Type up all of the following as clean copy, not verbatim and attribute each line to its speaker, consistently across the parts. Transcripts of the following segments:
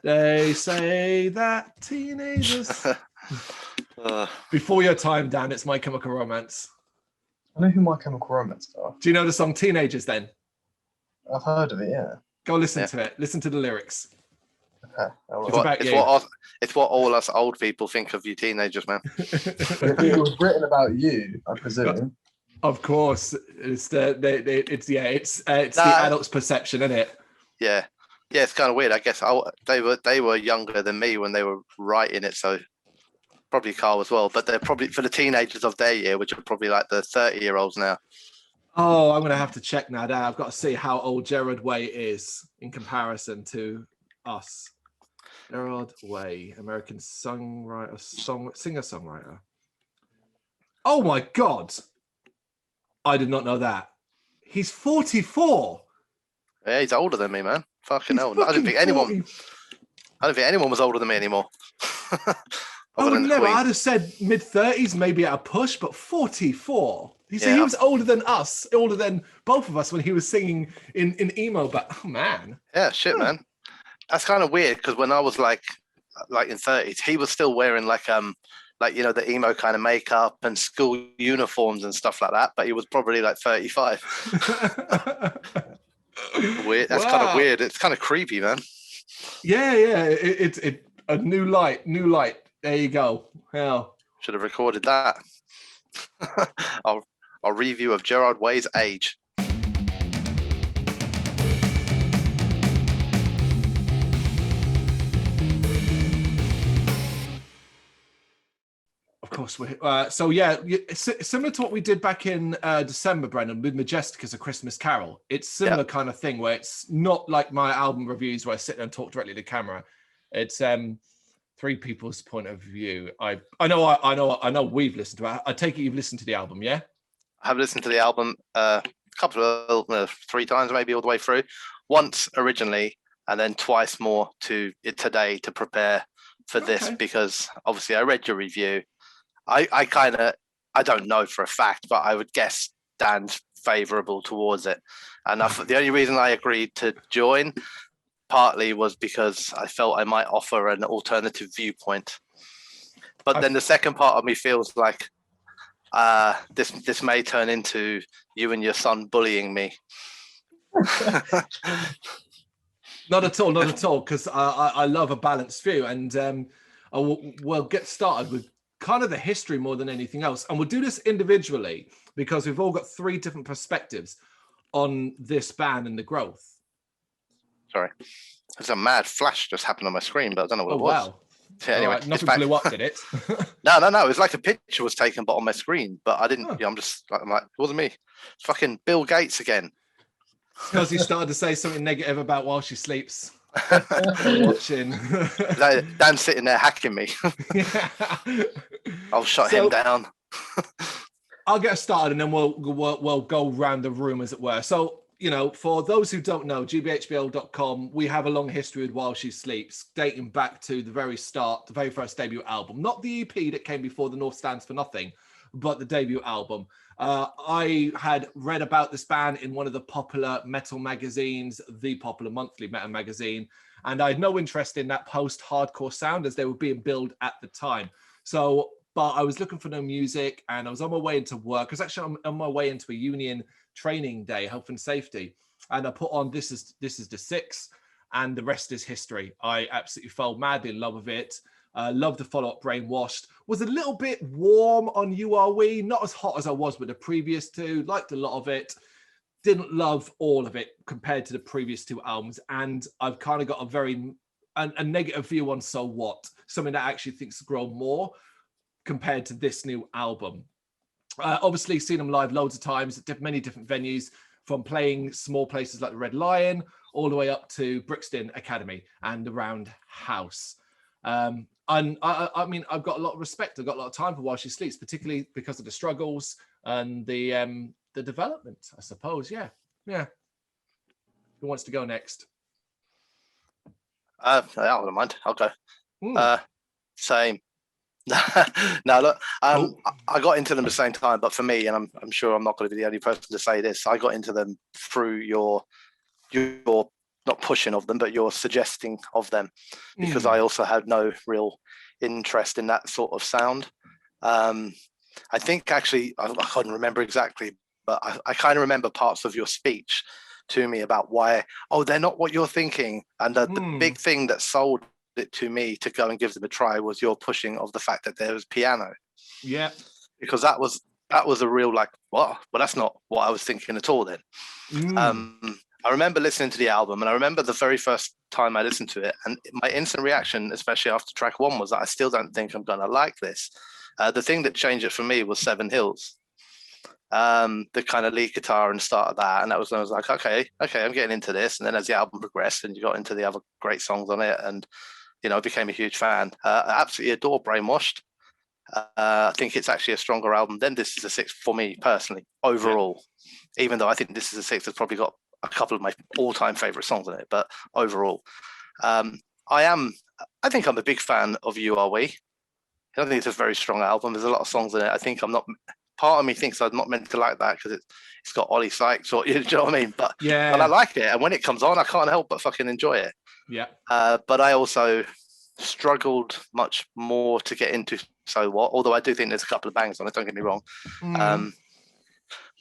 Speaker 1: They say that teenagers. Before your time, Dan, it's My Chemical Romance.
Speaker 2: I know who My Chemical Romance are.
Speaker 1: Do you know the song Teenagers then?
Speaker 2: I've heard of it, yeah.
Speaker 1: Go listen to it. Listen to the lyrics.
Speaker 2: Okay.
Speaker 3: It's what all us old people think of you teenagers, man.
Speaker 2: It was written about you, I presume.
Speaker 1: Of course, it's the adult's perception, isn't it?
Speaker 3: Yeah, it's kind of weird. I guess they were younger than me when they were writing it, so probably Carl as well. But they're probably for the teenagers of their year, which are probably like the 30-year-olds now.
Speaker 1: Oh, I'm gonna have to check now. I've got to see how old Gerard Way is in comparison to us. Gerard Way, American singer-songwriter. Oh my God. I did not know that. He's 44.
Speaker 3: Yeah, he's older than me, man. Fucking hell. I don't think anyone was older than me anymore.
Speaker 1: I would never. I'd have said mid-30s, maybe at a push, but 44. He was older than us, older than both of us when he was singing in emo. But oh man.
Speaker 3: Yeah, shit, man. That's kind of weird because when I was like in 30s, he was still wearing like the emo kind of makeup and school uniforms and stuff like that, but he was probably like 35. Weird. That's kind of weird. It's kind of creepy, man.
Speaker 1: Yeah. It's a new light. There you go. Yeah.
Speaker 3: Should have recorded that. Our review of Gerard Way's Age.
Speaker 1: Of course, similar to what we did back in December, Brendan, with Majestic as a Christmas Carol. It's similar kind of thing where it's not like my album reviews where I sit there and talk directly to the camera. It's three people's point of view. I know we've listened to it. I take it you've listened to the album, yeah?
Speaker 3: I have listened to the album a couple of 3 times maybe all the way through. Once originally, and then twice more today to prepare for this because obviously I read your review. I don't know for a fact, but I would guess Dan's favourable towards it. And the only reason I agreed to join partly was because I felt I might offer an alternative viewpoint. But then the second part of me feels like this may turn into you and your son bullying me.
Speaker 1: Not at all, because I love a balanced view. And we'll get started with kind of the history more than anything else. And we'll do this individually because we've all got 3 different perspectives on this band and the growth.
Speaker 3: Sorry. There's a mad flash just happened on my screen, but I don't know what it was.
Speaker 1: Wow.
Speaker 3: Yeah, anyway,
Speaker 1: right, nothing blew up, did it?
Speaker 3: No. It was like a picture was taken, but on my screen. But I didn't. Oh. I'm like, it wasn't me. It's fucking Bill Gates again.
Speaker 1: Because he started to say something negative about While She Sleeps. Watching.
Speaker 3: Dan's sitting there hacking me. I'll shut him down.
Speaker 1: I'll get us started, and then we'll go round the room, as it were. So, for those who don't know, gbhblofficial.com, we have a long history with While She Sleeps, dating back to the very start, the very first debut album. Not the EP that came before The North Stands for Nothing, but the debut album. I had read about this band in one of the popular metal magazines, the popular monthly metal magazine, and I had no interest in that post-hardcore sound as they were being billed at the time. But I was looking for no music, and I was on my way into work. I was actually on my way into a union training day, health and safety, and I put on This Is the Six, and the rest is history. I absolutely fell madly in love with it. Loved the follow-up, Brainwashed. Was a little bit warm on You Are We, not as hot as I was with the previous 2. Liked a lot of it. Didn't love all of it compared to the previous 2 albums, and I've kind of got a negative view on So What, something that I actually think's grown more compared to this new album. Obviously seen them live loads of times at many different venues, from playing small places like the Red Lion all the way up to Brixton Academy and the Roundhouse. And I mean, I've got a lot of respect. I've got a lot of time for While She Sleeps, particularly because of the struggles and the development, I suppose. Yeah. Who wants to go next?
Speaker 3: I don't mind. I'll go. Same. No, look, I got into them at the same time, but for me, and I'm sure I'm not going to be the only person to say this, I got into them through your not pushing of them, but your suggesting of them, because I also had no real interest in that sort of sound. I think actually, I can't remember exactly, but I kind of remember parts of your speech to me about why, they're not what you're thinking. And the big thing that sold it to me to go and give them a try was your pushing of the fact that there was piano.
Speaker 1: Yeah.
Speaker 3: Because that was a real like, what? Well, that's not what I was thinking at all then. I remember listening to the album, and I remember the very first time I listened to it, and my instant reaction, especially after track 1, was that I still don't think I'm going to like this. The thing that changed it for me was Seven Hills, the kind of lead guitar and start of that. And I was like, okay, I'm getting into this. And then as the album progressed and you got into the other great songs on it, and, I became a huge fan. I absolutely adore Brainwashed. I think it's actually a stronger album than This Is a Six for me personally, overall, even though I think This Is a Six has probably got a couple of my all-time favorite songs on it. But overall, I think I'm a big fan of You Are We. I think it's a very strong album. There's a lot of songs in it. I think part of me thinks I'm not meant to like that because it's got Ollie Sykes, or you know what I mean? But I like it. And when it comes on, I can't help but fucking enjoy it.
Speaker 1: Yeah.
Speaker 3: But I also struggled much more to get into So What, although I do think there's a couple of bangs on it, don't get me wrong.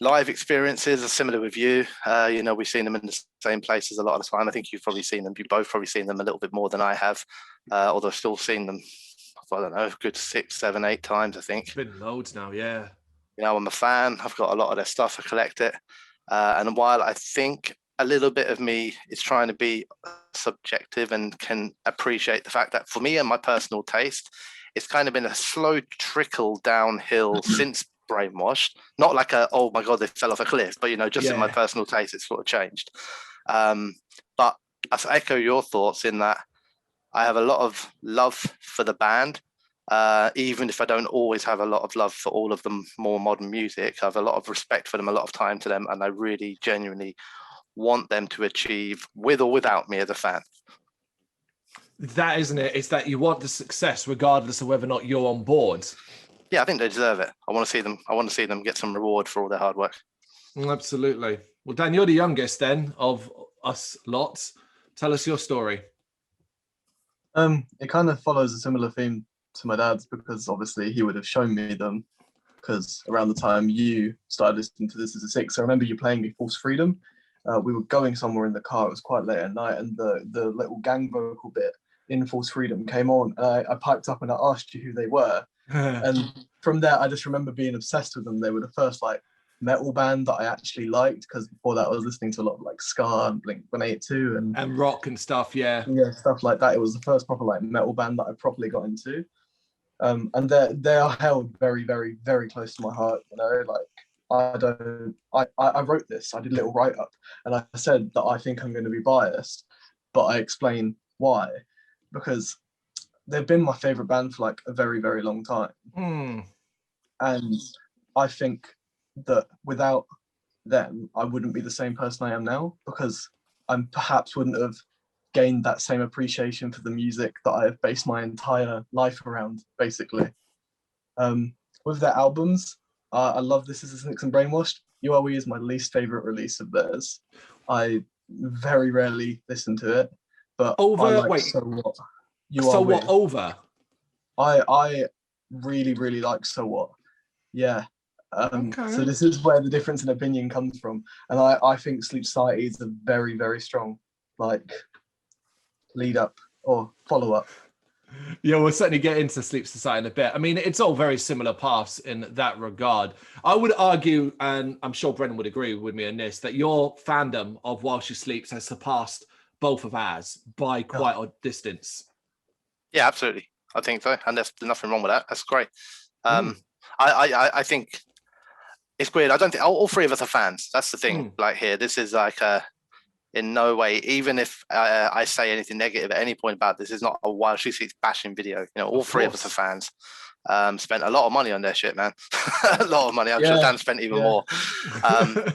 Speaker 3: Live experiences are similar with you. We've seen them in the same places a lot of the time. I think you've probably seen them. You've both probably seen them a little bit more than I have, although I've still seen them, I don't know, a good 6, 7, 8 times, I think.
Speaker 1: It's been loads now, yeah.
Speaker 3: I'm a fan. I've got a lot of their stuff. I collect it. And while I think a little bit of me is trying to be subjective and can appreciate the fact that for me and my personal taste, it's kind of been a slow trickle downhill since Brainwashed. Not like oh my God, they fell off a cliff, but, just in my personal taste, it's sort of changed. But I echo your thoughts in that I have a lot of love for the band. Even if I don't always have a lot of love for all of the more modern music, I have a lot of respect for them, a lot of time to them, and I really genuinely want them to achieve, with or without me as a fan.
Speaker 1: That isn't it? It's that you want the success regardless of whether or not you're on board.
Speaker 3: Yeah, I think they deserve it. I want to see them get some reward for all their hard work.
Speaker 1: Absolutely. Well, Dan, you're the youngest then of us lots. Tell us your story.
Speaker 2: It kind of follows a similar theme to my dad's, because obviously he would have shown me them, because around the time you started listening to This Is a Six, I remember you playing me False Freedom. We were going somewhere in the car, it was quite late at night, and the little gang vocal bit in False Freedom came on, and I piped up and I asked you who they were. And from there I just remember being obsessed with them. They were the first like metal band that I actually liked, because before that I was listening to a lot of like ska and Blink-182 and
Speaker 1: rock and stuff, yeah,
Speaker 2: stuff like that. It was the first proper like metal band that I properly got into. And they are held very, very, very close to my heart. Like I wrote this. I did a little write up, and I said that I think I'm going to be biased, but I explain why, because they've been my favorite band for like a very, very long time. And I think that without them, I wouldn't be the same person I am now, because I perhaps wouldn't have gained that same appreciation for the music that I have based my entire life around, basically. With their albums, I love This Is a Six and Brainwashed. You Are We is my least favorite release of theirs. I very rarely listen to it, but So What.
Speaker 1: So What over?
Speaker 2: I really, really like So What. Yeah. So this is where the difference in opinion comes from, and I think Sleep Society is a very, very strong like lead up or follow up.
Speaker 1: Yeah, we'll certainly get into Sleep Society in a bit. I mean, it's all very similar paths in that regard. I would argue, and I'm sure Brendan would agree with me on this, that your fandom of While She Sleeps has surpassed both of ours by quite a distance.
Speaker 3: Yeah, absolutely. I think so, and there's nothing wrong with that. That's great. I think it's weird. I don't think all three of us are fans. That's the thing. Like here, this is like in no way, even if I say anything negative at any point about this, is not a While She Sleeps bashing video. All three of us are fans. Spent a lot of money on their shit, man. A lot of money. I'm sure Dan spent even more.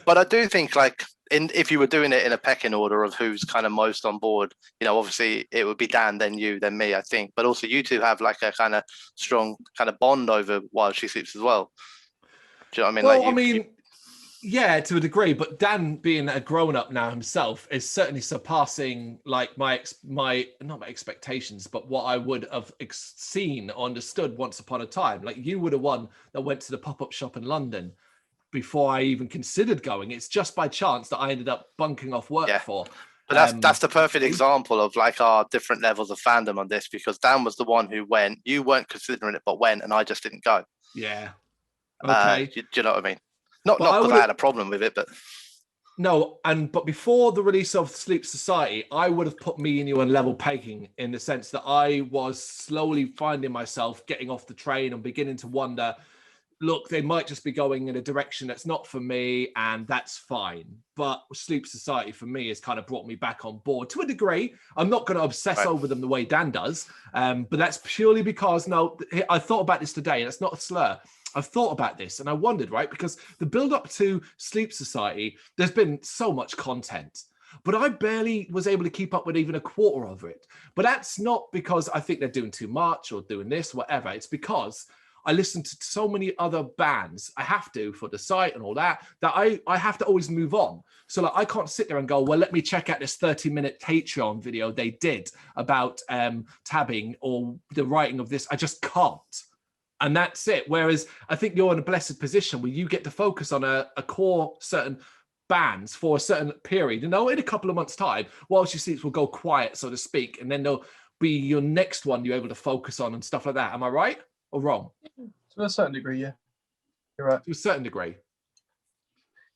Speaker 3: But I do think like if you were doing it in a pecking order of who's kind of most on board, obviously it would be Dan, then you, then me, I think. But also you two have like a kind of strong kind of bond over While She Sleeps as well. Do you know what I mean?
Speaker 1: Well,
Speaker 3: like
Speaker 1: Yeah, to a degree, but Dan, being a grown-up now himself, is certainly surpassing like my not my expectations, but what I would have seen or understood once upon a time. Like you were the one that went to the pop-up shop in London before I even considered going. It's just by chance that I ended up bunking off work for.
Speaker 3: But that's the perfect example of like our different levels of fandom on this, because Dan was the one who went. You weren't considering it, but went, and I just didn't go.
Speaker 1: Yeah. Okay.
Speaker 3: Do you know what I mean? Not
Speaker 1: But
Speaker 3: because I had a problem with it, but
Speaker 1: no. But before the release of Sleep Society, I would have put me and you on level pegging in the sense that I was slowly finding myself getting off the train and beginning to wonder, look, they might just be going in a direction that's not for me, and that's fine. But Sleep Society for me has kind of brought me back on board to a degree. I'm not going to obsess over them the way Dan does, but that's purely because, no, I thought about this today, and it's not a slur. I've thought about this and I wondered, right? Because the build up to Sleep Society, there's been so much content, but I barely was able to keep up with even a quarter of it. But that's not because I think they're doing too much or doing this, whatever. It's because I listen to so many other bands. I have to for the site and all that I have to always move on. So like I can't sit there and go, well, let me check out this 30-minute Patreon video they did about tabbing or the writing of this. I just can't. And that's it. Whereas I think you're in a blessed position where you get to focus on a core certain bands for a certain period. You know, in a couple of months' time, while She Sleeps will go quiet, so to speak, and then there'll be your next one you're able to focus on and stuff like that. Am I right or wrong?
Speaker 2: To a certain degree, yeah. You're right.
Speaker 1: To a certain degree.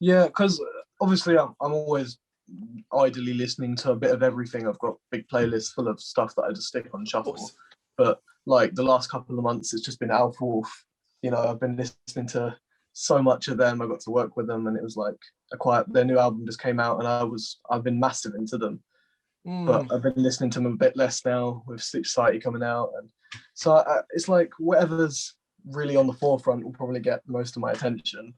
Speaker 2: Yeah, because obviously I'm always idly listening to a bit of everything. I've got big playlists full of stuff that I just stick on shuffle. But like the last couple of months, it's just been Alpha Wolf. You know, I've been listening to so much of them. I got to work with them, and it was like their new album just came out, and I've been massive into them. But I've been listening to them a bit less now with Sleep Society coming out, and so it's like whatever's really on the forefront will probably get most of my attention.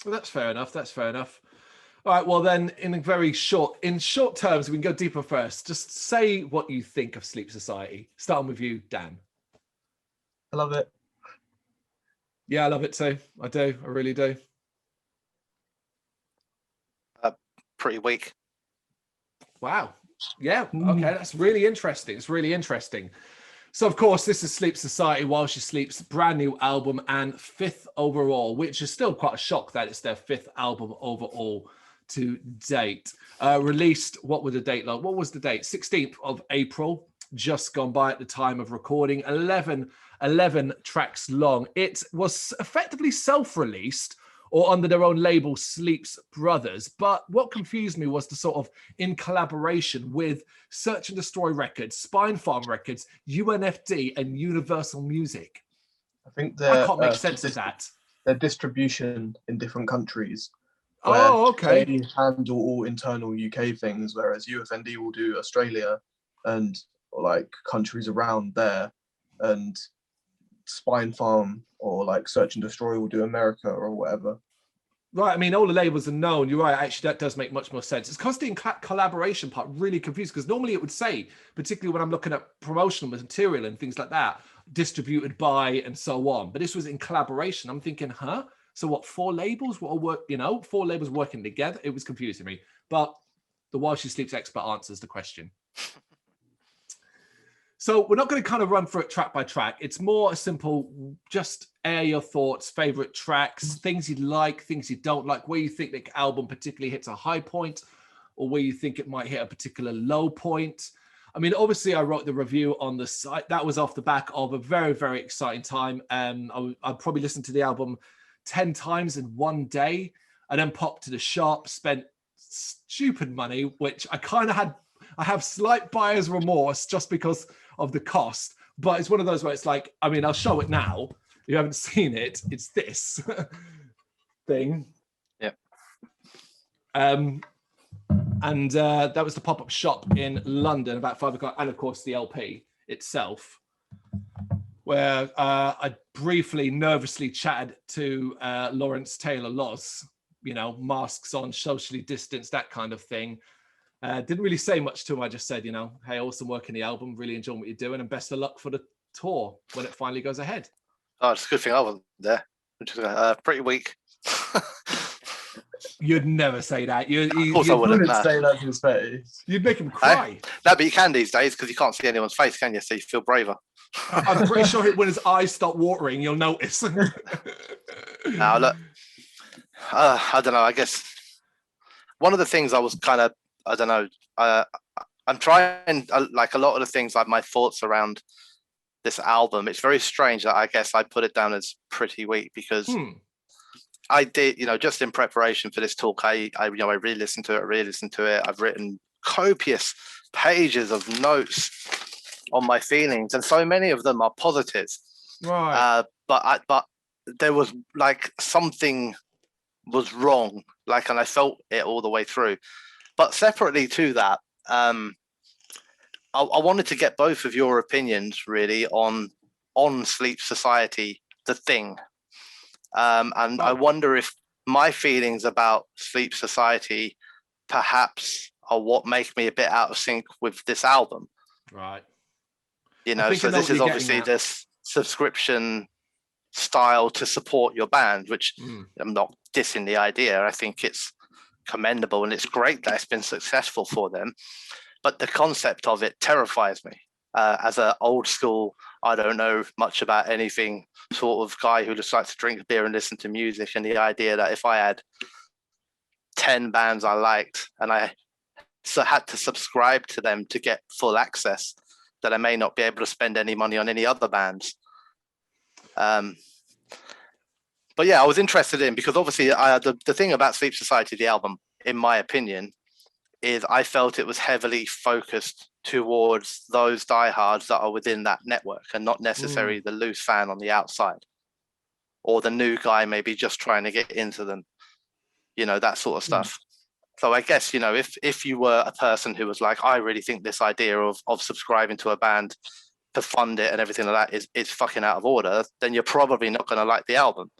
Speaker 1: Well, that's fair enough. That's fair enough. All right, well then, in short terms, we can go deeper first. Just say what you think of Sleep Society. Starting with you, Dan.
Speaker 2: I love it.
Speaker 1: Yeah, I love it too. I do. I really do.
Speaker 3: pretty weak.
Speaker 1: Wow. Yeah. Okay, that's really interesting. It's really interesting. So, of course, this is Sleep Society, While She Sleeps, brand new album and 5th overall, which is still quite a shock that it's their 5th album overall to date. Released, what was the date? Like, what was the date? 16th of April, just gone by at the time of recording. 11 tracks long. It was effectively self-released or under their own label, Sleeps Brothers. But what confused me was the sort of in collaboration with Search and Destroy Records, Spine Farm Records, UNFD, and Universal Music.
Speaker 2: I think
Speaker 1: I can't make sense of that.
Speaker 2: Their distribution in different countries.
Speaker 1: Oh, okay.
Speaker 2: They handle all internal UK things, whereas UFND will do Australia and like countries around there, and Spine Farm or like Search and Destroy will do America or whatever.
Speaker 1: Right, I mean, all the labels are known. You're right, actually, that does make much more sense. It's because the collaboration part really confused, because normally it would say, particularly when I'm looking at promotional material and things like that, distributed by and so on. But this was in collaboration. I'm thinking, huh? So what, 4 labels will work, 4 labels working together? It was confusing me. But the While She Sleeps expert answers the question. So we're not going to kind of run through it track by track. It's more a simple, just air your thoughts, favorite tracks, things you like, things you don't like, where you think the album particularly hits a high point or where you think it might hit a particular low point. I mean, obviously I wrote the review on the site. That was off the back of a very, very exciting time. I probably listened to the album 10 times in one day and then popped to the shop, spent stupid money, which I have slight buyer's remorse just because of the cost, but it's one of those where it's like, I mean, I'll show it now. If you haven't seen it, it's this thing.
Speaker 3: Yeah.
Speaker 1: And that was the pop-up shop in London about 5 o'clock, and of course the LP itself, where I briefly, nervously chatted to Lawrence Taylor Laws, masks on, socially distanced, that kind of thing. Didn't really say much to him. I just said, hey, awesome work in the album. Really enjoying what you're doing, and best of luck for the tour when it finally goes ahead.
Speaker 3: Oh, it's a good thing I wasn't there. Which is pretty weak.
Speaker 1: You'd never say that.
Speaker 3: Of course I
Speaker 2: I
Speaker 3: wouldn't.
Speaker 2: wouldn't
Speaker 3: No.
Speaker 2: say that to his face.
Speaker 1: You'd make him cry.
Speaker 3: No, but you can these days because you can't see anyone's face, can you? So you feel braver.
Speaker 1: I'm pretty sure when his eyes stop watering, you'll notice.
Speaker 3: Now, look, I don't know. I guess one of the things I was kind of, I don't know, I'm trying, like a lot of the things, like my thoughts around this album, it's very strange that I guess I put it down as pretty weak because I did, just in preparation for this talk, I re-listened to it. I've written copious pages of notes on my feelings, and so many of them are positive.
Speaker 1: Right.
Speaker 3: But there was like something was wrong, and I felt it all the way through. But separately to that, I wanted to get both of your opinions really on Sleep Society, the thing. And I wonder if my feelings about Sleep Society perhaps are what make me a bit out of sync with this album.
Speaker 1: Right.
Speaker 3: So this is obviously this subscription style to support your band, which I'm not dissing the idea. I think it's commendable and it's great that it's been successful for them. But the concept of it terrifies me. As an old school, I don't know much about anything sort of guy who just likes to drink beer and listen to music, and the idea that if I had 10 bands I liked and I had to subscribe to them to get full access, that I may not be able to spend any money on any other bands. But yeah, I was interested in, because obviously the thing about Sleep Society, the album, in my opinion, is I felt it was heavily focused towards those diehards that are within that network and not necessarily the loose fan on the outside or the new guy maybe just trying to get into them, that sort of stuff. So I guess, if you were a person who was like, I really think this idea of subscribing to a band to fund it and everything like that is fucking out of order, then you're probably not going to like the album.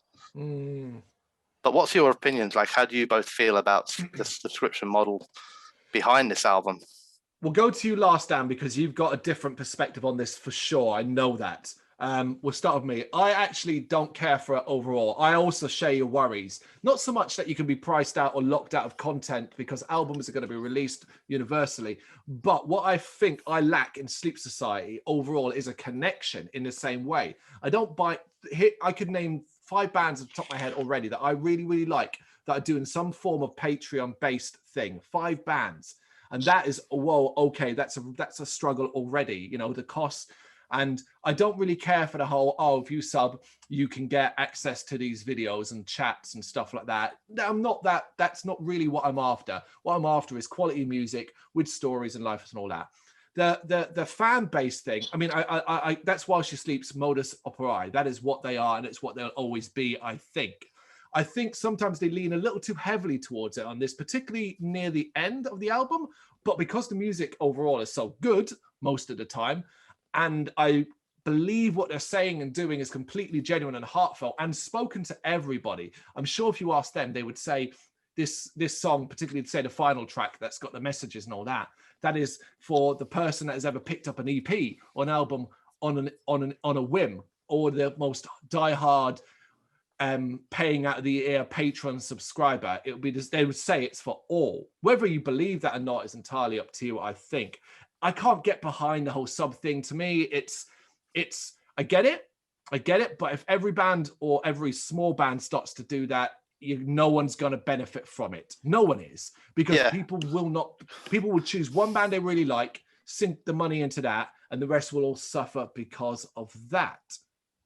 Speaker 3: But what's your opinions? Like, how do you both feel about the subscription model behind this album?
Speaker 1: We'll go to you last, Dan, because you've got a different perspective on this for sure. I know that. We'll start with me. I actually don't care for it overall. I also share your worries. Not so much that you can be priced out or locked out of content because albums are going to be released universally. But what I think I lack in Sleep Society overall is a connection in the same way. I could name 5 bands off the top of my head already that I really, really like that are doing some form of Patreon-based thing. 5 bands. And that is, okay, that's a struggle already, the costs. And I don't really care for the whole, if you sub, you can get access to these videos and chats and stuff like that. That's not really what I'm after. What I'm after is quality music with stories and life and all that. The fan base thing, I mean, I that's While She Sleeps modus operandi. That is what they are, and it's what they'll always be, I think. I think sometimes they lean a little too heavily towards it on this, particularly near the end of the album. But because the music overall is so good most of the time, and I believe what they're saying and doing is completely genuine and heartfelt and spoken to everybody. I'm sure if you ask them, they would say this song, particularly say the final track that's got the messages and all that, that is for the person that has ever picked up an EP or an album on a whim, or the most diehard paying out of the ear patron subscriber. It would be they would say it's for all. Whether you believe that or not is entirely up to you, I think. I can't get behind the whole sub thing. To me, it's I get it, but if every band or every small band starts to do that, no one's going to benefit from it. No one is, because people will choose one band they really like, sink the money into that, and the rest will all suffer because of that.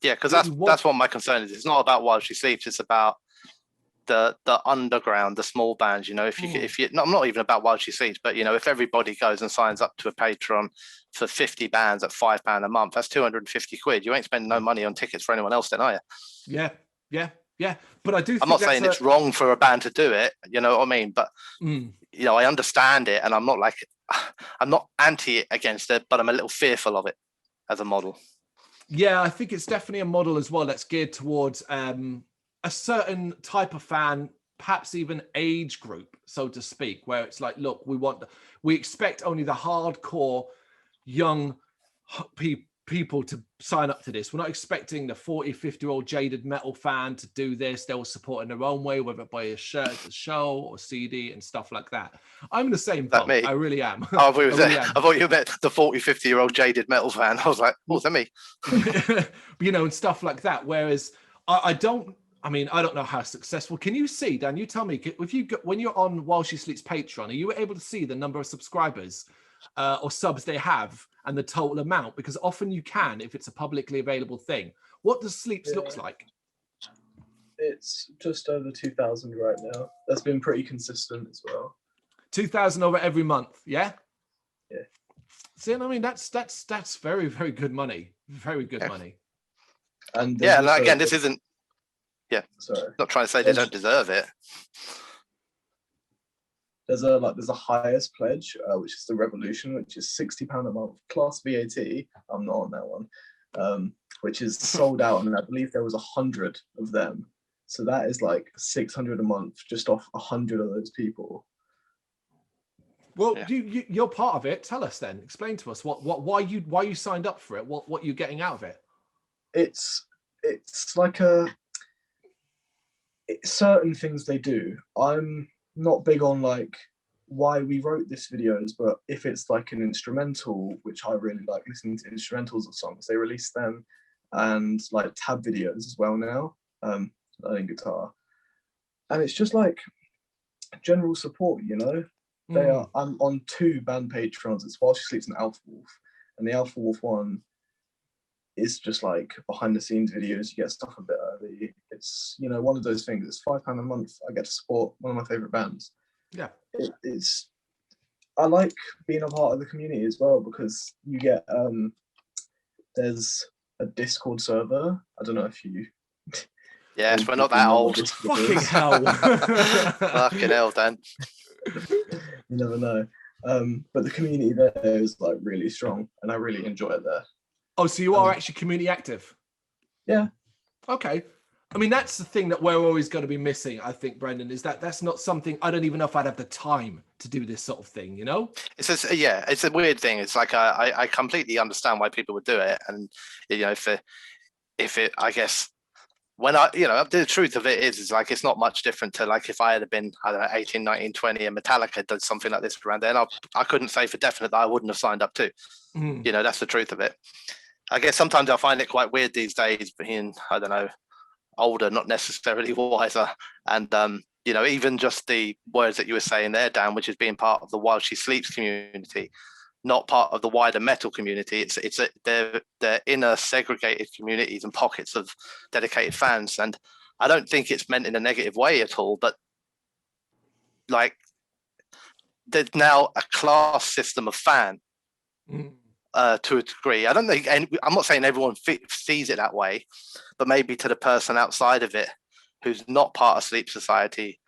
Speaker 3: Yeah, because that's what my concern is. It's not about While She Sleeps. It's about the underground, the small bands. If you not even about While She Sleeps, but if everybody goes and signs up to a Patreon for 50 bands at £5 a month, that's 250 quid. You ain't spending no money on tickets for anyone else, then, are you?
Speaker 1: Yeah. But I do.
Speaker 3: I'm not saying it's wrong for a band to do it. You know what I mean? But I understand it, and I'm not anti it against it, but I'm a little fearful of it as a model.
Speaker 1: Yeah, I think it's definitely a model as well that's geared towards a certain type of fan, perhaps even age group, so to speak, where it's like, look, we expect only the hardcore young people to sign up to this. We're not expecting the 40, 50-year-old jaded metal fan to do this. They'll support in their own way, whether by a shirt at the show or CD and stuff like that. I'm in the same boat.
Speaker 3: Me?
Speaker 1: I really am.
Speaker 3: Oh, I thought you meant the 40, 50-year-old jaded metal fan. I was like, oh, is that me?
Speaker 1: You know, and stuff like that. Whereas I don't know how successful. Can you see, Dan, you tell me, if when you're on While She Sleeps Patreon, are you able to see the number of subscribers or subs they have and the total amount? Because often you can if it's a publicly available thing. What does Sleeps looks like?
Speaker 2: It's just over 2,000 right now. That's been pretty consistent as well.
Speaker 1: 2,000 over every month, yeah?
Speaker 2: Yeah.
Speaker 1: See, I mean, that's very, very good money. Very good money.
Speaker 2: And
Speaker 3: again, this isn't. Yeah.
Speaker 2: Sorry.
Speaker 3: Not trying to say they don't deserve it.
Speaker 2: There's a highest pledge, which is the Revolution, which is £60 a month plus VAT. I'm not on that one, which is sold out, and I believe there was 100 of them. So that is like 600 a month just off 100 of those people.
Speaker 1: Well, you're part of it. Tell us then. Explain to us why you signed up for it. What you're getting out of it.
Speaker 2: It's like certain things they do. I'm not big on like why we wrote this videos, but if it's like an instrumental, which I really like listening to instrumentals of songs, they release them, and like tab videos as well now, learning guitar, and it's just like general support, you know. I'm on 2 band patrons. It's While She Sleeps and Alpha Wolf, and the Alpha Wolf one is just like behind the scenes videos. You get stuff a bit early. It's, you know, one of those things. It's £5 a month. I get to support one of my favorite bands. Yeah, I like being a part of the community as well, because you get there's a Discord server. I don't know if you.
Speaker 3: Yes, we're not that old.
Speaker 1: Fucking hell.
Speaker 3: Fucking hell, Dan.
Speaker 2: You never know. But the community there is like really strong, and I really enjoy it there.
Speaker 1: Oh, so you are actually community active?
Speaker 2: Yeah.
Speaker 1: Okay. I mean, that's the thing that we're always going to be missing, I think, Brendan, is that's not something, I don't even know if I'd have the time to do this sort of thing, you know? It's
Speaker 3: a weird thing. It's like, I completely understand why people would do it. And, you know, if it, I guess, when the truth of it is like, it's not much different to like, if I had been, I don't know, 18, 19, 20 and Metallica did something like this around then, I couldn't say for definite that I wouldn't have signed up to. You know, that's the truth of it. I guess sometimes I find it quite weird these days being, I don't know, older, not necessarily wiser. And, you know, even just the words that you were saying there, Dan, which is being part of the While She Sleeps community, not part of the wider metal community. They're inner segregated communities and pockets of dedicated fans. And I don't think it's meant in a negative way at all, but like there's now a class system of fan. To a degree. I don't think, and I'm not saying everyone sees it that way, but maybe to the person outside of it who's not part of Sleep Society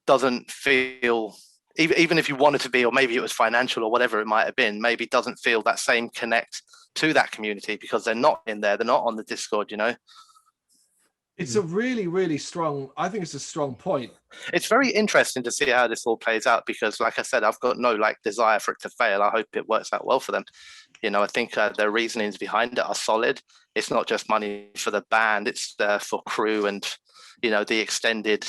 Speaker 3: doesn't feel, even if you wanted to be, or maybe it was financial or whatever it might have been, maybe doesn't feel that same connect to that community because they're not in there, they're not on the Discord, you know.
Speaker 1: It's a really, really strong, I think it's a strong point.
Speaker 3: It's very interesting to see how this all plays out because, like I said, I've got no like desire for it to fail. I hope it works out well for them. You know, I think the reasonings behind it are solid. It's not just money for the band, it's for crew and, you know, the extended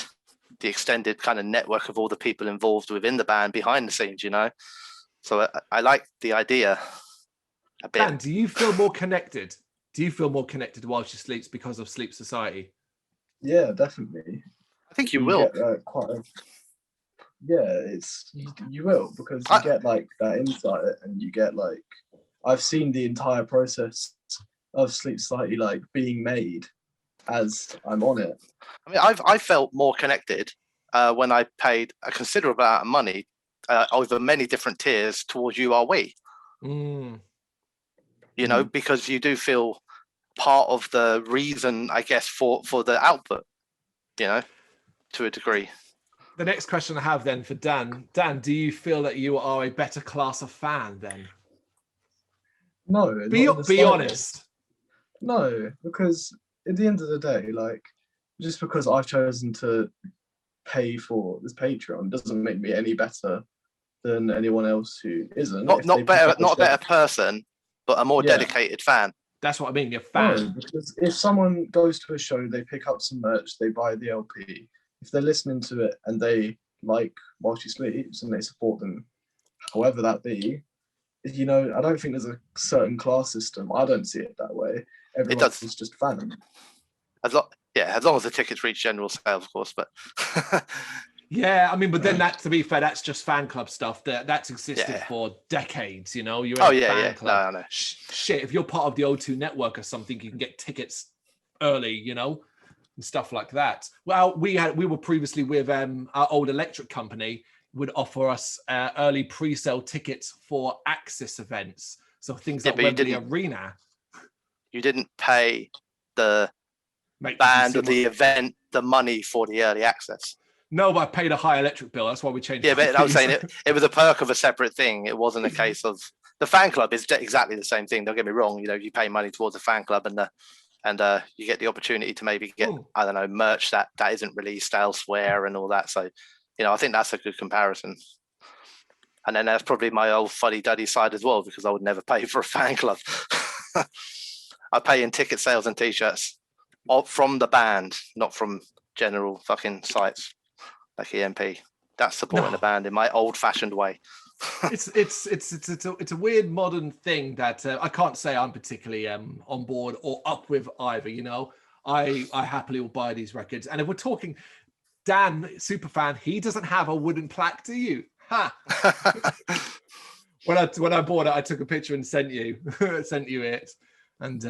Speaker 3: kind of network of all the people involved within the band behind the scenes, you know. So I like the idea a bit.
Speaker 1: Dan, do you feel more connected? Do you feel more connected while she sleeps because of Sleep Society?
Speaker 2: Yeah, definitely.
Speaker 3: I think you will.
Speaker 2: You will, because you get like that insight, and you get like, I've seen the entire process of Sleep Society like being made as I'm on it.
Speaker 3: I mean, I felt more connected when I paid a considerable amount of money over many different tiers towards You Are We. You know, because you do feel part of the reason, I guess, for the output, you know, to a degree.
Speaker 1: The next question I have then for Dan. Dan, do you feel that you are a better class of fan then?
Speaker 2: No.
Speaker 1: Be honest.
Speaker 2: No, because at the end of the day, like, just because I've chosen to pay for this Patreon doesn't make me any better than anyone else who isn't.
Speaker 3: Not a better person, but a more
Speaker 2: Yeah.
Speaker 3: dedicated fan.
Speaker 1: That's what I mean. You're a fan.
Speaker 2: No, because if someone goes to a show, they pick up some merch, they buy the LP. If they're listening to it and they like While She Sleeps and they support them, however that be, you know, I don't think there's a certain class system. I don't see it that way. Everyone's just fan.
Speaker 3: As long as the tickets reach general sales, of course. But
Speaker 1: yeah, I mean, but then that, to be fair, that's just fan club stuff that's existed for decades. You know, you're in a fan club.
Speaker 3: No.
Speaker 1: Shit, if you're part of the O2 network or something, you can get tickets early. You know, and stuff like that. Well, we were previously with our old electric company would offer us early pre-sale tickets for Axis events. So things like Wembley Arena.
Speaker 3: You didn't pay the band or the event the money for the early access.
Speaker 1: No, but I paid a high electric bill. That's why we changed.
Speaker 3: Yeah, but I was saying it was a perk of a separate thing. It wasn't a case of the fan club is exactly the same thing. Don't get me wrong. You know, you pay money towards a fan club and you get the opportunity to maybe get, I don't know, merch that isn't released elsewhere and all that. So, you know, I think that's a good comparison. And then that's probably my old fuddy-duddy side as well, because I would never pay for a fan club. I pay in ticket sales and T-shirts from the band, not from general fucking sites like EMP. That's supporting the band in my old-fashioned way.
Speaker 1: It's a weird modern thing that I can't say I'm particularly on board or up with either. You know, I happily will buy these records. And if we're talking Dan, superfan, he doesn't have a wooden plaque, do you? Ha! When I bought it, I took a picture and sent you it. And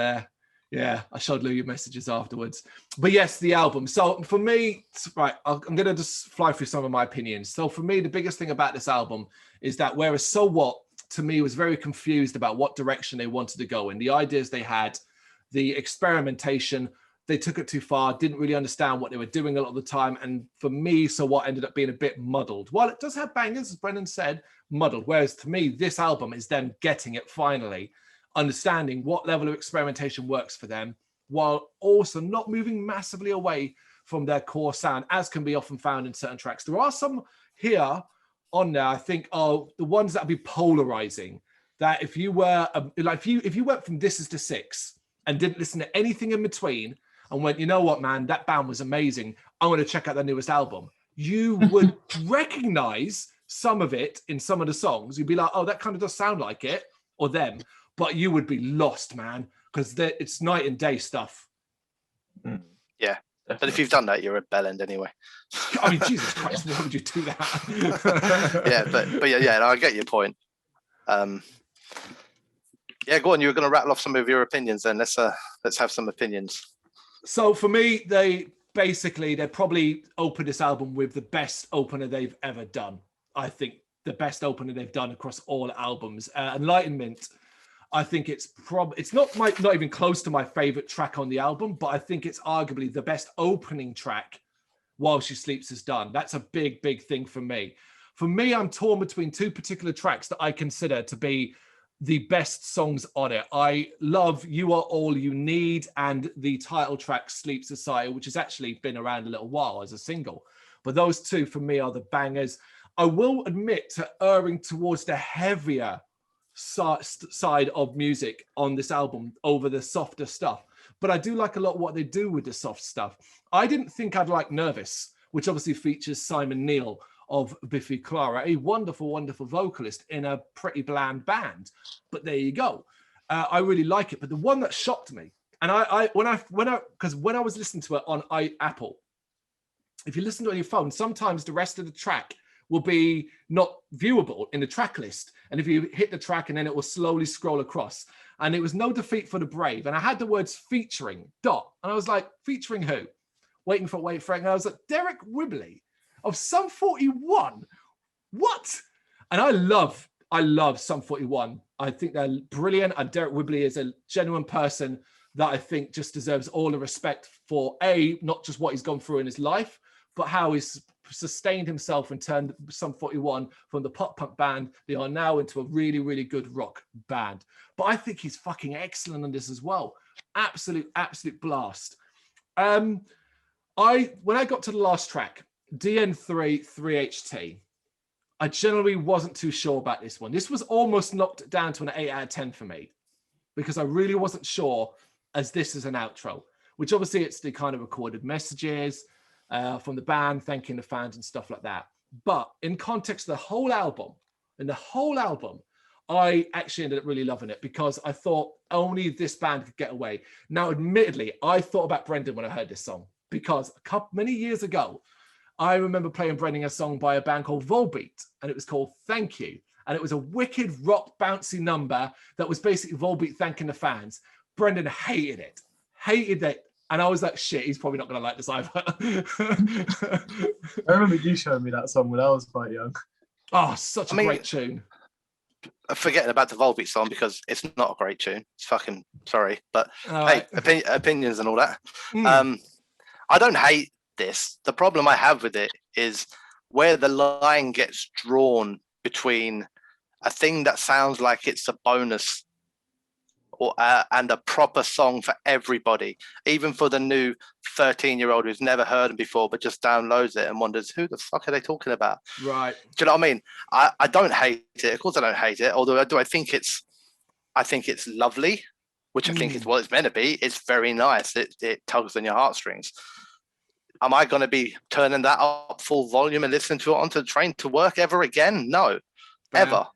Speaker 1: yeah, I showed Lou your messages afterwards. But yes, the album. So for me, right, I'm going to just fly through some of my opinions. So for me, the biggest thing about this album is that whereas So What, to me, was very confused about what direction they wanted to go in. The ideas they had, the experimentation, they took it too far, didn't really understand what they were doing a lot of the time. And for me, So What ended up being a bit muddled. While it does have bangers, as Brendan said, muddled. Whereas to me, this album is them getting it finally, understanding what level of experimentation works for them, while also not moving massively away from their core sound, as can be often found in certain tracks. There are some here on there, I think, are the ones that would be polarizing. That if you were, if you went from This Is the Six and didn't listen to anything in between and went, you know what, man, that band was amazing, I'm going to check out their newest album, you would recognize some of it in some of the songs. You'd be like, oh, that kind of does sound like it, or them. But you would be lost, man, because it's night and day stuff.
Speaker 3: Yeah. But if you've done that, you're a bellend anyway.
Speaker 1: I mean, Jesus Christ, why would you do that?
Speaker 3: Yeah, but yeah, I get your point. Yeah, go on. You were going to rattle off some of your opinions then. Let's have some opinions.
Speaker 1: So for me, they probably opened this album with the best opener they've ever done. I think the best opener they've done across all albums. Enlightenment, I think it's not even close to my favorite track on the album, but I think it's arguably the best opening track While She Sleeps has done. That's a big, big thing for me. For me, I'm torn between two particular tracks that I consider to be the best songs on it. I love You Are All You Need and the title track Sleep Society, which has actually been around a little while as a single. But those two for me are the bangers. I will admit to erring towards the heavier side of music on this album over the softer stuff, but I do like a lot what they do with the soft stuff. I didn't think I'd like Nervous, which obviously features Simon Neil of Biffy Clyro, a wonderful, wonderful vocalist in a pretty bland band. But there you go. I really like it. But the one that shocked me, and when I was listening to it on Apple, if you listen to it on your phone, sometimes the rest of the track will be not viewable in the track list. And if you hit the track and then it will slowly scroll across. And it was No Defeat for the Brave. And I had the words featuring, And I was like, featuring who? Waiting for it. And I was like, Derek Whibley of Sum 41. What? And I love Sum 41. I think they're brilliant. And Derek Whibley is a genuine person that I think just deserves all the respect for not just what he's gone through in his life, but how he's sustained himself and turned Sum 41 from the pop punk band they are now into a really, really good rock band. But I think he's fucking excellent on this as well. Absolute blast. When I got to the last track, DN3 3HT, I generally wasn't too sure about this one. This was almost knocked down to an 8 out of 10 for me. because I really wasn't sure as this is an outro, which obviously it's the kind of recorded messages from the band, thanking the fans and stuff like that. But in context of the whole album, I actually ended up really loving it because I thought only this band could get away. Now, admittedly, I thought about Brendan when I heard this song because many years ago, I remember playing Brendan a song by a band called Volbeat, and it was called Thank You. And it was a wicked rock bouncy number that was basically Volbeat thanking the fans. Brendan hated it. And I was like, shit, he's probably not going to like this either.
Speaker 2: I remember you showing me that song when I was quite young.
Speaker 1: Oh, such a great tune.
Speaker 3: Forgetting about the Volbeat song because it's not a great tune. It's fucking sorry, but opinions and all that. I don't hate this. The problem I have with it is where the line gets drawn between a thing that sounds like it's a bonus or and a proper song for everybody, even for the new 13-year-old who's never heard them before but just downloads it and wonders who the fuck are they talking about.
Speaker 1: Right.
Speaker 3: Do you know what I mean? I don't hate it. Of course I don't hate it, although I think it's lovely, which I think is what it's meant to be. It's very nice. It tugs on your heartstrings. Am I going to be turning that up full volume and listening to it onto the train to work ever again? No, ever.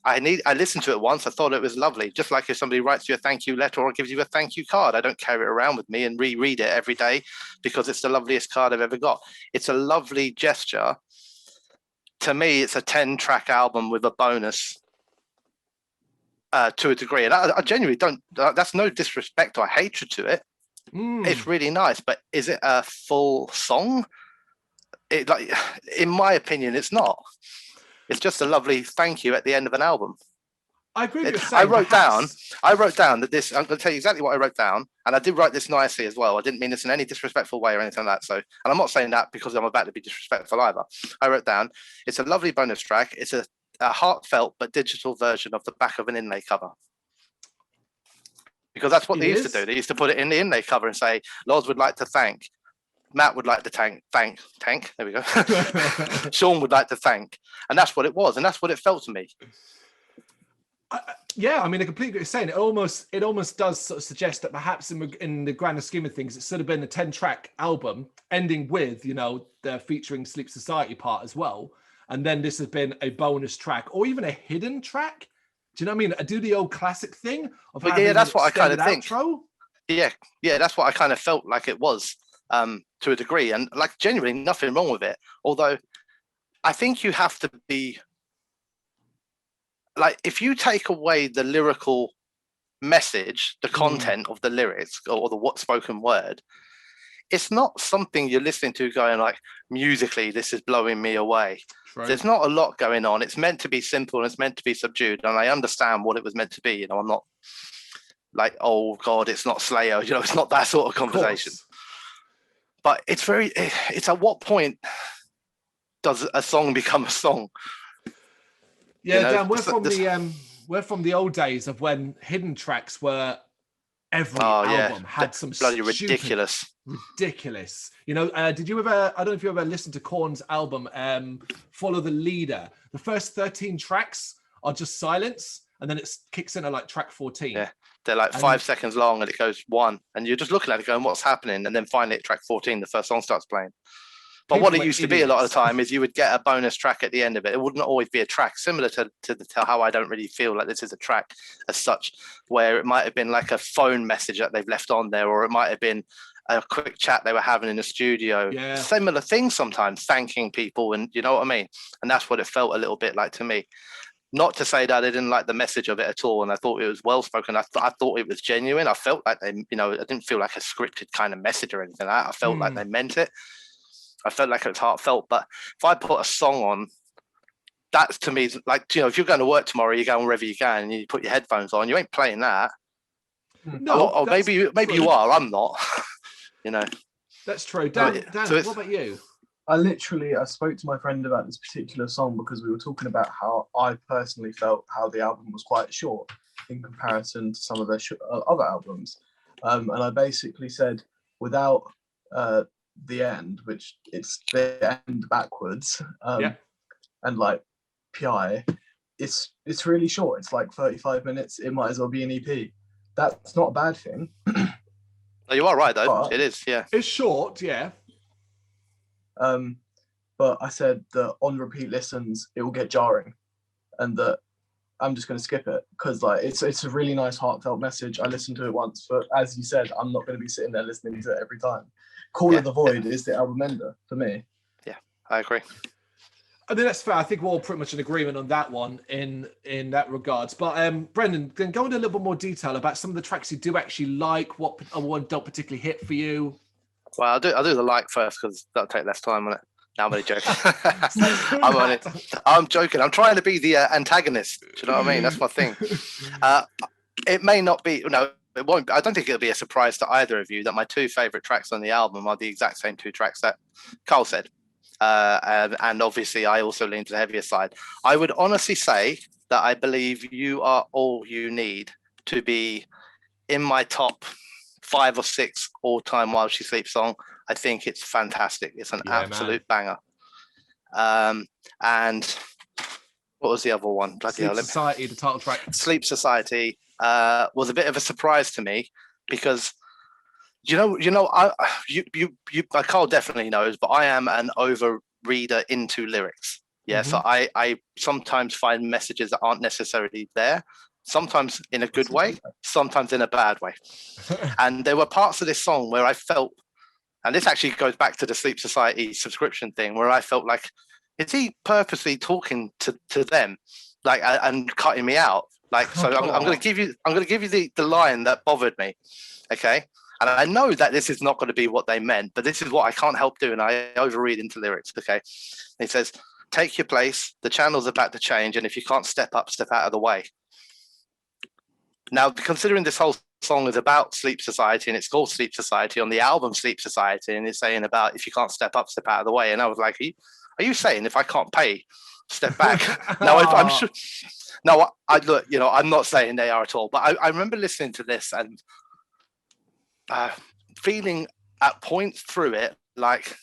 Speaker 3: I listened to it once. I thought it was lovely. Just like if somebody writes you a thank you letter or gives you a thank you card, I don't carry it around with me and reread it every day because it's the loveliest card I've ever got. It's a lovely gesture. To me, it's a 10-track album with a bonus to a degree. And I genuinely don't, that's no disrespect or hatred to it. It's really nice, but is it a full song? In my opinion, it's not. It's just a lovely thank you at the end of an album.
Speaker 1: I agree with you. I
Speaker 3: wrote down that this. I'm going to tell you exactly what I wrote down, and I did write this nicely as well. I didn't mean this in any disrespectful way or anything like that. So, and I'm not saying that because I'm about to be disrespectful either. I wrote down it's a lovely bonus track. It's a heartfelt but digital version of the back of an inlay cover. Because that's what they used to do. They used to put it in the inlay cover and say, Loz would like to thank. Matt would like to thank. There we go. Sean would like to thank. And that's what it was. And that's what it felt to me.
Speaker 1: Yeah, I mean, I completely agree with saying it almost does sort of suggest that perhaps in the grander scheme of things, it should have been a 10-track album ending with, the featuring Sleep Society part as well. And then this has been a bonus track or even a hidden track. Do you know what I mean? I do the old classic thing of
Speaker 3: that's what I kind of think.
Speaker 1: Outro.
Speaker 3: Yeah, that's what I kind of felt like it was to a degree, and like genuinely nothing wrong with it. Although I think you have to be like, if you take away the lyrical message, the content of the lyrics or the spoken word, it's not something you're listening to going like, musically, this is blowing me away. Right. There's not a lot going on. It's meant to be simple and it's meant to be subdued. And I understand what it was meant to be. I'm not like, oh God, it's not Slayer. It's not that sort of conversation. But it's at what point does a song become a song?
Speaker 1: Yeah, Dan, we're from the old days of when hidden tracks were every album had some
Speaker 3: bloody ridiculous.
Speaker 1: Did you ever? I don't know if you ever listened to Korn's album, Follow the Leader. The first 13 tracks are just silence, and then it kicks in at like track 14.
Speaker 3: Yeah, they're like 5 seconds long, and it goes one, and you're just looking at it going, "What's happening?" And then finally, at track 14, the first song starts playing. But what it used to be a lot of the time is you would get a bonus track at the end of it. It wouldn't always be a track, similar to how I don't really feel like this is a track as such, where it might have been like a phone message that they've left on there, or it might have been a quick chat they were having in the studio. Yeah. Similar things sometimes, thanking people, and you know what I mean? And that's what it felt a little bit like to me. Not to say that I didn't like the message of it at all, and I thought it was well spoken. I thought it was genuine. I felt like they, I didn't feel like a scripted kind of message or anything like that. I felt like they meant it. I felt like it was heartfelt. But if I put a song on, that's to me like, if you're going to work tomorrow, you're going wherever you can, and you put your headphones on, you ain't playing that. No, or maybe you are. I'm not.
Speaker 1: That's true. Dan, what about you?
Speaker 2: I spoke to my friend about this particular song because we were talking about how I personally felt how the album was quite short in comparison to some of their other albums. And I basically said, without the end, which it's the end backwards, and like PI, it's really short. It's like 35 minutes. It might as well be an EP. that's not a bad thing.
Speaker 3: No, you are right though.
Speaker 2: But-
Speaker 3: it is, yeah.
Speaker 1: It's short, yeah.
Speaker 2: But I said that on repeat listens, it will get jarring, and that I'm just going to skip it because like it's a really nice heartfelt message. I listened to it once, but as you said, I'm not going to be sitting there listening to it every time. Call of the Void is the album ender for me.
Speaker 3: Yeah, I agree.
Speaker 1: I think that's fair. I think we're all pretty much in agreement on that one in that regards. But Brendan, then go into a little bit more detail about some of the tracks you do actually like, what one don't particularly hit for you.
Speaker 3: Well, I'll do the like first because that'll take less time on it. No, I'm only joking. I'm joking. I'm trying to be the antagonist. Do you know what I mean? That's my thing. It may not be. No, it won't. I don't think it'll be a surprise to either of you that my two favorite tracks on the album are the exact same two tracks that Carl said. And obviously, I also lean to the heavier side. I would honestly say that I believe You Are All You Need to be in my top 5 or 6 all-time While She Sleeps song. I think it's fantastic. It's an absolute banger. And what was the other one?
Speaker 1: Sleep Society, the title track.
Speaker 3: Sleep Society was a bit of a surprise to me because Carl definitely knows, but I am an overreader into lyrics. Yeah, so I sometimes find messages that aren't necessarily there. Sometimes in a good way, sometimes in a bad way. And there were parts of this song where I felt, and this actually goes back to the Sleep Society subscription thing, where I felt like, is he purposely talking to them, like, and cutting me out? Like, so I'm going to give you the line that bothered me, okay? And I know that this is not going to be what they meant, but this is what I can't help doing. I overread into lyrics, okay? And he says, "Take your place. The channel's about to change, and if you can't step up, step out of the way." Now, considering this whole song is about Sleep Society and it's called Sleep Society on the album Sleep Society, and it's saying about if you can't step up, step out of the way. And I was like, are you saying if I can't pay, step back? No, I'm sure. No, I look, I'm not saying they are at all, but I remember listening to this and feeling at points through it like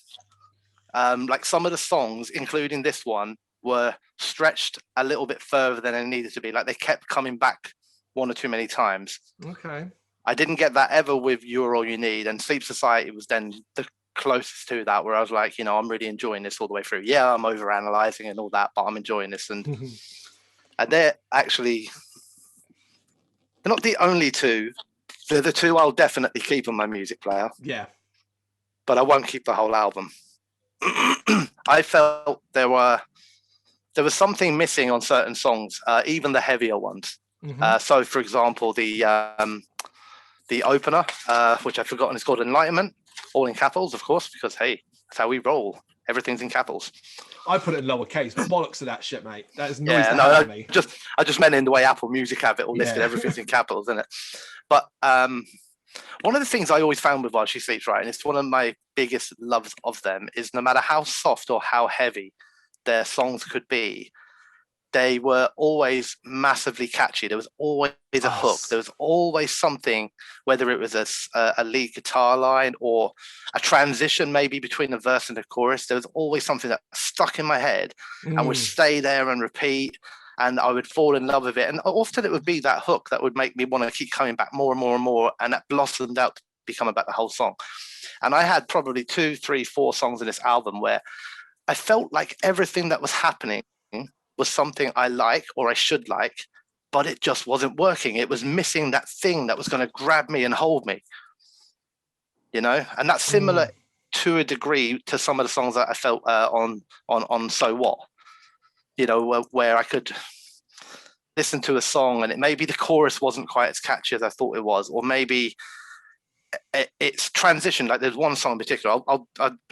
Speaker 3: some of the songs, including this one, were stretched a little bit further than they needed to be. Like they kept coming back one or too many times.
Speaker 1: Okay.
Speaker 3: I didn't get that ever with You're All You Need, and Sleep Society was then the closest to that, where I was like, I'm really enjoying this all the way through. Yeah, I'm over analyzing and all that, but I'm enjoying this. And they're not the only two. They're the two I'll definitely keep on my music player.
Speaker 1: Yeah.
Speaker 3: But I won't keep the whole album. I felt there was something missing on certain songs, even the heavier ones. So, for example, the opener, which I've forgotten, is called Enlightenment, all in capitals, of course, because hey, that's how we roll. Everything's in capitals.
Speaker 1: I put it in lowercase, but bollocks to that shit, mate. That is
Speaker 3: noise.
Speaker 1: Me.
Speaker 3: I just meant in the way Apple Music have it all listed. Everything's in capitals, isn't it? But one of the things I always found with While She Sleeps, right, and it's one of my biggest loves of them, is no matter how soft or how heavy their songs could be, they were always massively catchy. There was always a hook. There was always something, whether it was a lead guitar line or a transition maybe between the verse and the chorus. There was always something that stuck in my head and would stay there and repeat, and I would fall in love with it. And often it would be that hook that would make me want to keep coming back more and more and more, and that blossomed out to become about the whole song. And I had probably 2, 3, 4 songs in this album where I felt like everything that was happening was something I like or I should like, but it just wasn't working. It was missing that thing that was going to grab me and hold me, and that's similar to a degree to some of the songs that I felt on So What, where I could listen to a song and maybe the chorus wasn't quite as catchy as I thought it was, or maybe it's transitioned. Like there's one song in particular,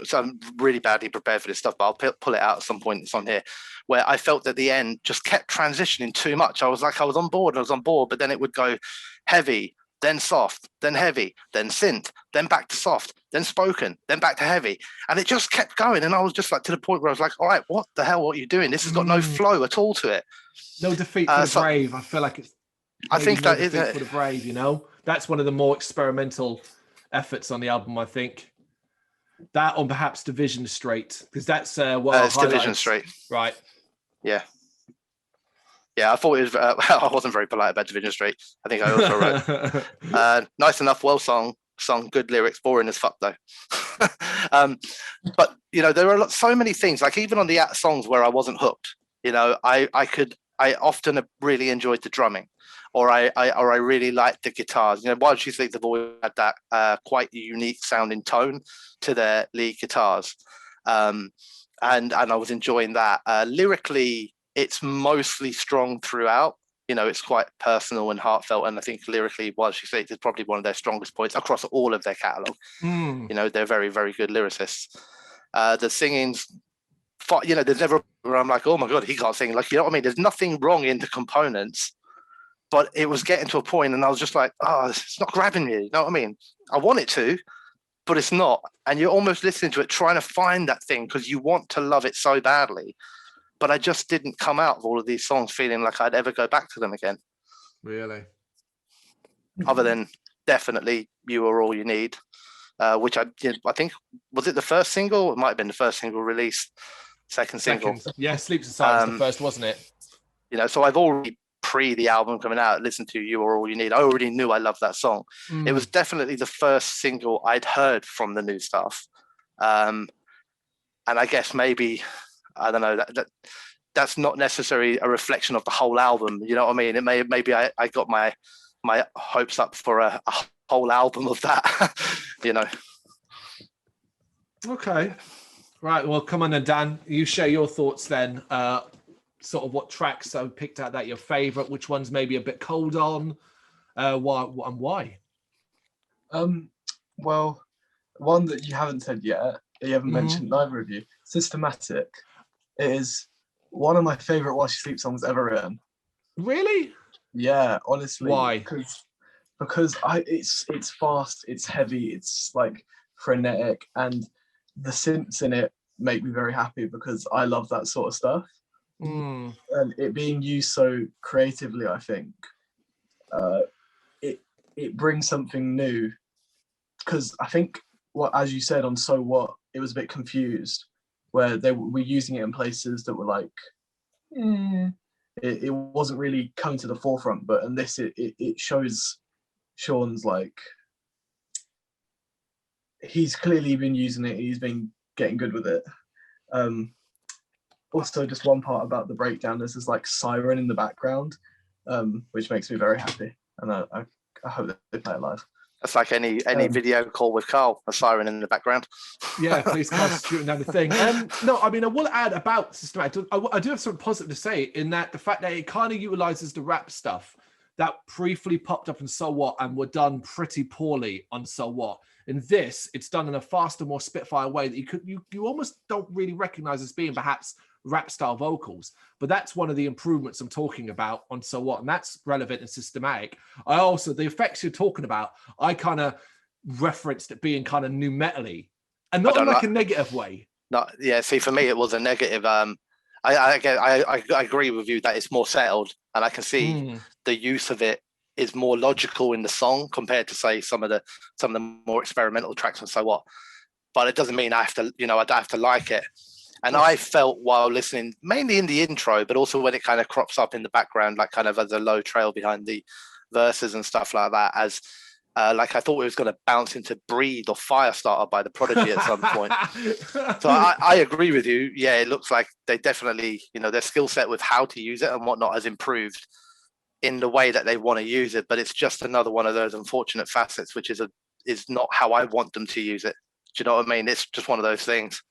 Speaker 3: so I'm really badly prepared for this stuff, but I'll pull it out at some point. It's on here, where I felt that the end just kept transitioning too much. I was on board, but then it would go heavy, then soft, then heavy, then synth, then back to soft, then spoken, then back to heavy. And it just kept going. And I was just like to the point where I was like, all right, what the hell, what are you doing? This has got no flow at all to it.
Speaker 1: No defeat for the brave. I feel like it's
Speaker 3: I think that is
Speaker 1: it for the brave, That's one of the more experimental efforts on the album, I think. That on perhaps Division Straight, because that's what
Speaker 3: it's Division Straight.
Speaker 1: Right.
Speaker 3: Yeah. Yeah, I thought it was. I wasn't very polite about Division Street. I think I also wrote "Nice Enough," well song, good lyrics, boring as fuck though. But there are so many things. Like even on the songs where I wasn't hooked, I often really enjoyed the drumming, or I really liked the guitars. Wild She Sleeps have always had that quite unique sounding tone to their lead guitars, and I was enjoying that. Lyrically, it's mostly strong throughout. It's quite personal and heartfelt, and I think lyrically, Wild She Sleeps is probably one of their strongest points across all of their catalogue. They're very, very good lyricists. The singing's, there's never where I'm like, oh my god, he can't sing. Like, you know what I mean? There's nothing wrong in the components, but it was getting to a point, and I was just like, oh, it's not grabbing me. You know what I mean? I want it to, but it's not. And you're almost listening to it, trying to find that thing because you want to love it so badly. But I just didn't come out of all of these songs feeling like I'd ever go back to them again.
Speaker 1: Really?
Speaker 3: Other than definitely "You Are All You Need," which I think, was it the first single? It might have been the first single released. Second single.
Speaker 1: Yeah, Sleeps Aside was the first, wasn't it?
Speaker 3: So I've already the album coming out, listened to "You Are All You Need." I already knew I loved that song. It was definitely the first single I'd heard from the new stuff. And I guess maybe, I don't know, that's not necessarily a reflection of the whole album. You know what I mean? Maybe I got my hopes up for a whole album of that.
Speaker 1: Okay. Right. Well, come on then, Dan. You share your thoughts then. Sort of what tracks I picked out that your favorite, which ones maybe a bit cold on, why?
Speaker 2: Well, one that you haven't said yet, you haven't mentioned, neither of you, Systematic. It is one of my favorite While She Sleeps songs ever written.
Speaker 1: Really?
Speaker 2: Yeah, honestly.
Speaker 1: Why?
Speaker 2: Because it's fast, it's heavy, it's like frenetic, and the synths in it make me very happy because I love that sort of stuff. And it being used so creatively, I think it brings something new. Because I think, as you said on So What, it was a bit confused, where they were using it in places that were like, it wasn't really coming to the forefront. But in this, it shows Sean's like, he's clearly been using it. He's been getting good with it. Also, just one part about the breakdown, there's this like siren in the background, which makes me very happy. And I hope that they play it live.
Speaker 3: That's like any video call with Carl, a siren in the background.
Speaker 1: Yeah, please Carl shooting down the thing. No, I mean, I will add about Systematic. I do have something positive to say in that the fact that it kind of utilizes the rap stuff that briefly popped up in So What and were done pretty poorly on So What. In this, it's done in a faster, more Spitfire way that you almost don't really recognize as being perhaps rap style vocals, but that's one of the improvements I'm talking about on So What, and that's relevant and Systematic. I also, the effects you're talking about, I kind of referenced it being kind of new metal-y, and not in like a negative way.
Speaker 3: No, yeah. See, for me, it was a negative. I agree with you that it's more settled, and I can see the use of it is more logical in the song compared to, say, some of the more experimental tracks and So What. But it doesn't mean I have to, I don't have to like it. And I felt while listening, mainly in the intro, but also when it kind of crops up in the background, like kind of as a low trail behind the verses and stuff like that, as like I thought it was going to bounce into Breathe or Firestarter by The Prodigy at some point. So I agree with you. Yeah, it looks like they definitely, their skill set with how to use it and whatnot has improved in the way that they want to use it. But it's just another one of those unfortunate facets, which is not how I want them to use it. Do you know what I mean? It's just one of those things.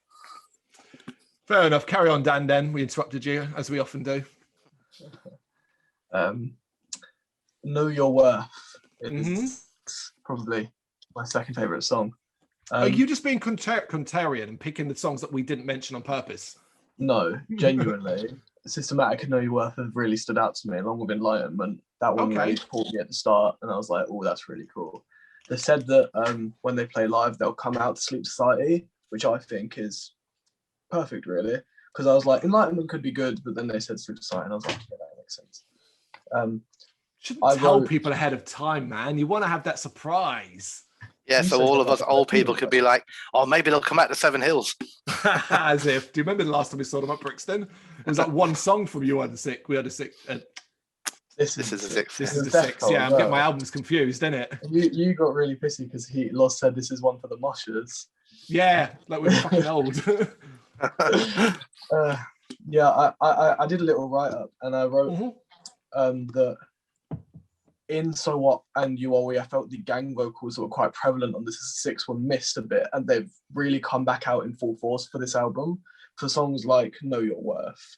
Speaker 1: Fair enough. Carry on, Dan, then. We interrupted you, as we often do.
Speaker 2: Know Your Worth is probably my second favourite song.
Speaker 1: Are you just being contrarian and picking the songs that we didn't mention on purpose?
Speaker 2: No, genuinely. Systematic and Know Your Worth have really stood out to me, along with Enlightenment. That one really caught me at the start, and I was like, oh, that's really cool. They said that when they play live, they'll come out to Sleep Society, which I think is perfect, really, because I was like, Enlightenment could be good, but then they said Sleep Society, and I was like, yeah, that makes sense.
Speaker 1: Shouldn't tell people ahead of time, man. You want to have that surprise.
Speaker 3: Yeah,
Speaker 2: You
Speaker 3: so
Speaker 2: said
Speaker 3: all of
Speaker 2: that
Speaker 3: us
Speaker 2: like
Speaker 3: old
Speaker 2: a year
Speaker 3: people could
Speaker 2: ago.
Speaker 3: be like, oh, maybe they'll come out to Seven Hills.
Speaker 1: As if. Do you remember the last time we saw them at Brixton? It was like one song from You Are the Sick. We Are the Sick.
Speaker 2: This
Speaker 3: This
Speaker 2: is
Speaker 3: is
Speaker 2: the
Speaker 3: the
Speaker 2: six.
Speaker 3: sixth.
Speaker 1: This
Speaker 3: Yeah.
Speaker 1: is
Speaker 2: It
Speaker 1: the
Speaker 2: was
Speaker 1: six. Yeah,
Speaker 2: Defcon
Speaker 1: I'm
Speaker 2: as
Speaker 1: getting my
Speaker 2: well.
Speaker 1: albums confused, isn't it?
Speaker 2: You got really pissy because Loz said this is one for the mushers.
Speaker 1: Yeah, like we're fucking old.
Speaker 2: Yeah, I did a little write up and I wrote that in So What and You Are We, I felt the gang vocals that were quite prevalent on This Is the Six were missed a bit, and they've really come back out in full force for this album for songs like Know Your Worth,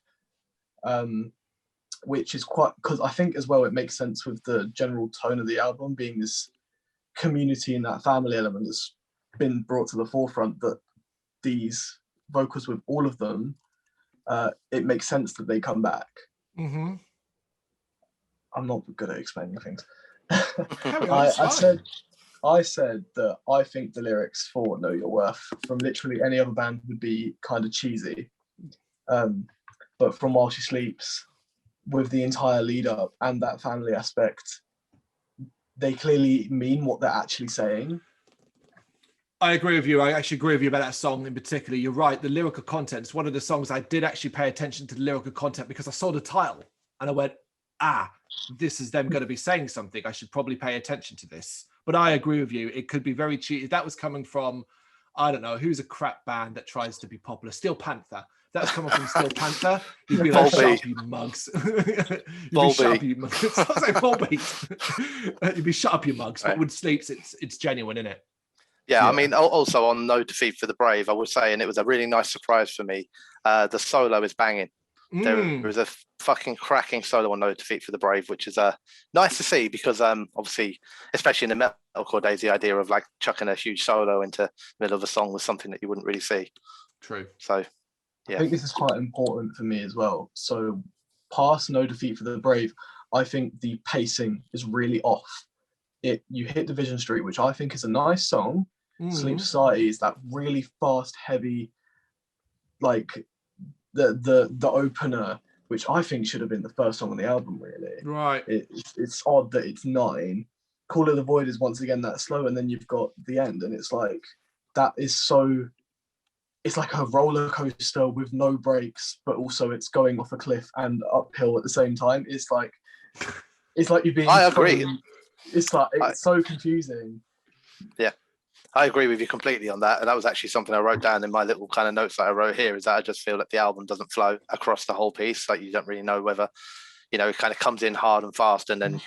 Speaker 2: which is quite, because I think as well it makes sense with the general tone of the album being this community and that family element that's been brought to the forefront, that these vocals with all of them, it makes sense that they come back. I'm not good at explaining things. I said that I think the lyrics for Know Your Worth from literally any other band would be kind of cheesy. But from While She Sleeps, with the entire lead up and that family aspect, they clearly mean what they're actually saying.
Speaker 1: I agree with you. I actually agree with you about that song in particular. You're right. The lyrical content is one of the songs I did actually pay attention to the lyrical content because I saw the title and I went, this is them going to be saying something. I should probably pay attention to this. But I agree with you. It could be very cheesy. If that was coming from, I don't know, who's a crap band that tries to be popular? Steel Panther. That's coming from Steel Panther. You'd be like, shut up, you mugs. You'd be shut up, you mugs. Stop saying Volbeat. You'd be shut up, you mugs. But with Sleeps, it's genuine, isn't it?
Speaker 3: Yeah, I mean, also on No Defeat for the Brave, I would say, and it was a really nice surprise for me, the solo is banging. There was a fucking cracking solo on No Defeat for the Brave, which is nice to see because obviously, especially in the metalcore days, the idea of like chucking a huge solo into the middle of a song was something that you wouldn't really see.
Speaker 1: True.
Speaker 3: So, yeah.
Speaker 2: I think this is quite important for me as well. So, past No Defeat for the Brave, I think the pacing is really off. You hit Division Street, which I think is a nice song. Sleep Society is that really fast, heavy, like the opener, which I think should have been the first song on the album. Really,
Speaker 1: right?
Speaker 2: It's odd that it's 9. Call of the Void is once again that slow, and then you've got the end, and it's like that is so. It's like a roller coaster with no brakes, but also it's going off a cliff and uphill at the same time. It's like you're being.
Speaker 3: I agree.
Speaker 2: It's so confusing.
Speaker 3: Yeah, I agree with you completely on that. And that was actually something I wrote down in my little kind of notes that I wrote here, is that I just feel that the album doesn't flow across the whole piece. Like you don't really know whether, it kind of comes in hard and fast and then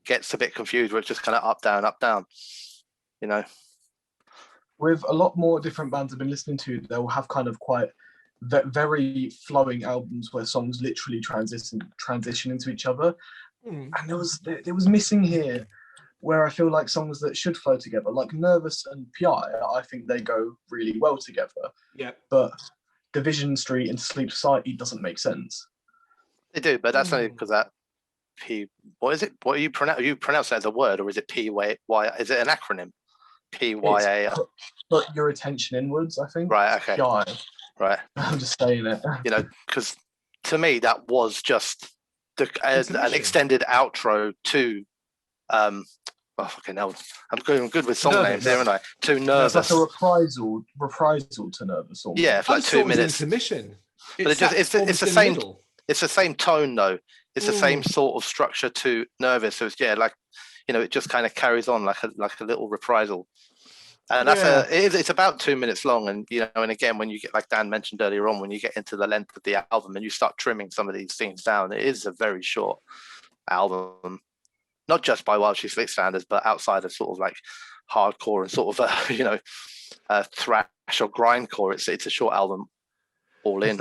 Speaker 3: gets a bit confused where it's just kind of up, down,
Speaker 2: With a lot more different bands I've been listening to, they'll have kind of quite very flowing albums where songs literally transition into each other. And there was missing here, where I feel like songs that should flow together, like Nervous and PI, I think they go really well together.
Speaker 1: Yeah.
Speaker 2: But Division Street and Sleep Society doesn't make sense.
Speaker 3: They do, but that's only because that what is it? What you pronounce that as a word, or is it PY? Is it an acronym? PYA.
Speaker 2: Put your attention inwards, I think.
Speaker 3: Right. Okay.
Speaker 2: PI.
Speaker 3: Right.
Speaker 2: I'm just saying it.
Speaker 3: Because to me that was just an extended outro to fucking hell. I'm good with song names here, aren't I? Too Nervous.
Speaker 2: It's like a reprisal to Nervous. Almost.
Speaker 3: Yeah, for like 2 minutes.
Speaker 1: Intermission.
Speaker 3: But it's the same. Middle. It's the same tone though. It's the same sort of structure to Nervous. So it's it just kind of carries on like a little reprisal. And that's it's about 2 minutes long, and and again, when you get, like Dan mentioned earlier on, when you get into the length of the album and you start trimming some of these things down, it is a very short album. Not just by While She Sleeps standards, but outside of sort of like hardcore and sort of thrash or grindcore, it's a short album all in.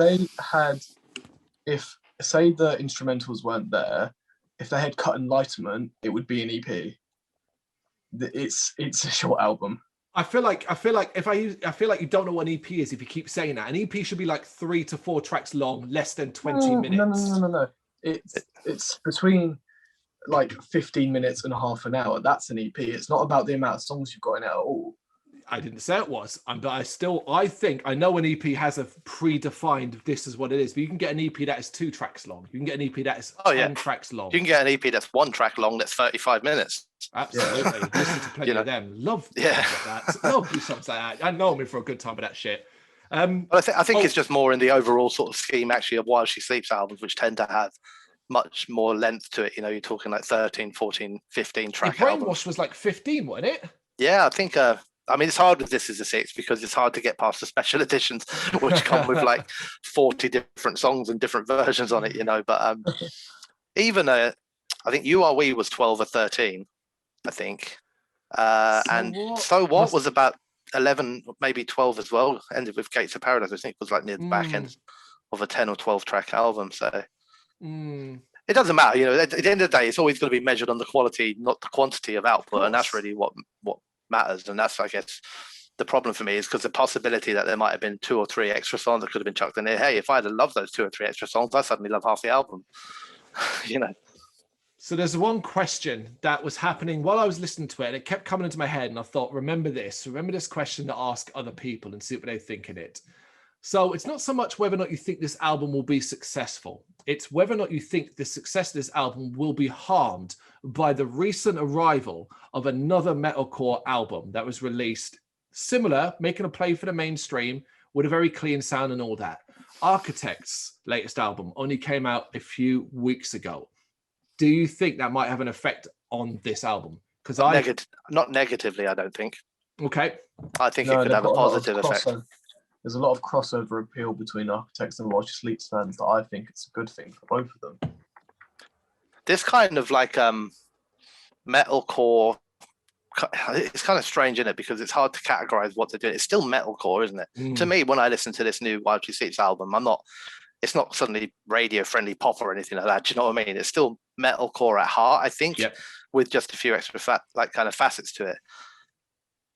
Speaker 2: If say the instrumentals weren't there, if they had cut Enlightenment, it would be an EP. It's a short album.
Speaker 1: I feel like you don't know what an EP is if you keep saying that. An EP should be like 3 to 4 tracks long, less than 20 minutes.
Speaker 2: No. It's between like 15 minutes and half an hour. That's an EP. It's not about the amount of songs you've got in it at all.
Speaker 1: I didn't say it was, but I think I know an EP has a predefined this is what it is, but you can get an EP that is 2 tracks long. You can get an EP that is 10 tracks long.
Speaker 3: You can get an EP that's 1 track long that's 35 minutes.
Speaker 1: Absolutely. Listen to plenty of them. Love that. Love songs like that. I know me for a good time with that shit.
Speaker 3: But I think it's just more in the overall sort of scheme actually of While She Sleeps albums, which tend to have much more length to it. You know, you're talking like 13, 14, 15 track albums.
Speaker 1: Brainwash was like 15, wasn't it?
Speaker 3: Yeah, I think I mean, it's hard with This Is a Six because it's hard to get past the special editions, which come with like 40 different songs and different versions on it, you know. But even I think You Are We was 12 or 13, I think. So What was about 11, maybe 12 as well. Ended with Gates of Paradise, I think was like near the back end of a 10 or 12 track album. So it doesn't matter, you know. At the end of the day, it's always going to be measured on the quality, not the quantity of output, and that's really what matters. And that's, I guess, the problem for me is because the possibility that there might have been 2 or 3 extra songs that could have been chucked in there. Hey, if I'd have loved those 2 or 3 extra songs, I suddenly love half the album. You know.
Speaker 1: So there's one question that was happening while I was listening to it, and it kept coming into my head, and I thought, remember this question to ask other people and see what they think in it. So it's not so much whether or not you think this album will be successful. It's whether or not you think the success of this album will be harmed by the recent arrival of another metalcore album that was released similar, making a play for the mainstream with a very clean sound and all that. Architect's latest album only came out a few weeks ago. Do you think that might have an effect on this album? Because
Speaker 3: not negatively, I don't think.
Speaker 1: Okay.
Speaker 3: I think it could have a positive effect.
Speaker 2: There's a lot of crossover appeal between Architects and While She Sleeps fans that I think it's a good thing for both of them.
Speaker 3: This kind of like metalcore, it's kind of strange, isn't it? Because it's hard to categorize what they're doing. It's still metalcore, isn't it? To me, when I listen to this new While She Sleeps album, it's not suddenly radio friendly pop or anything like that. Do you know what I mean? It's still metalcore at heart, I think, with just a few extra kind of facets to it.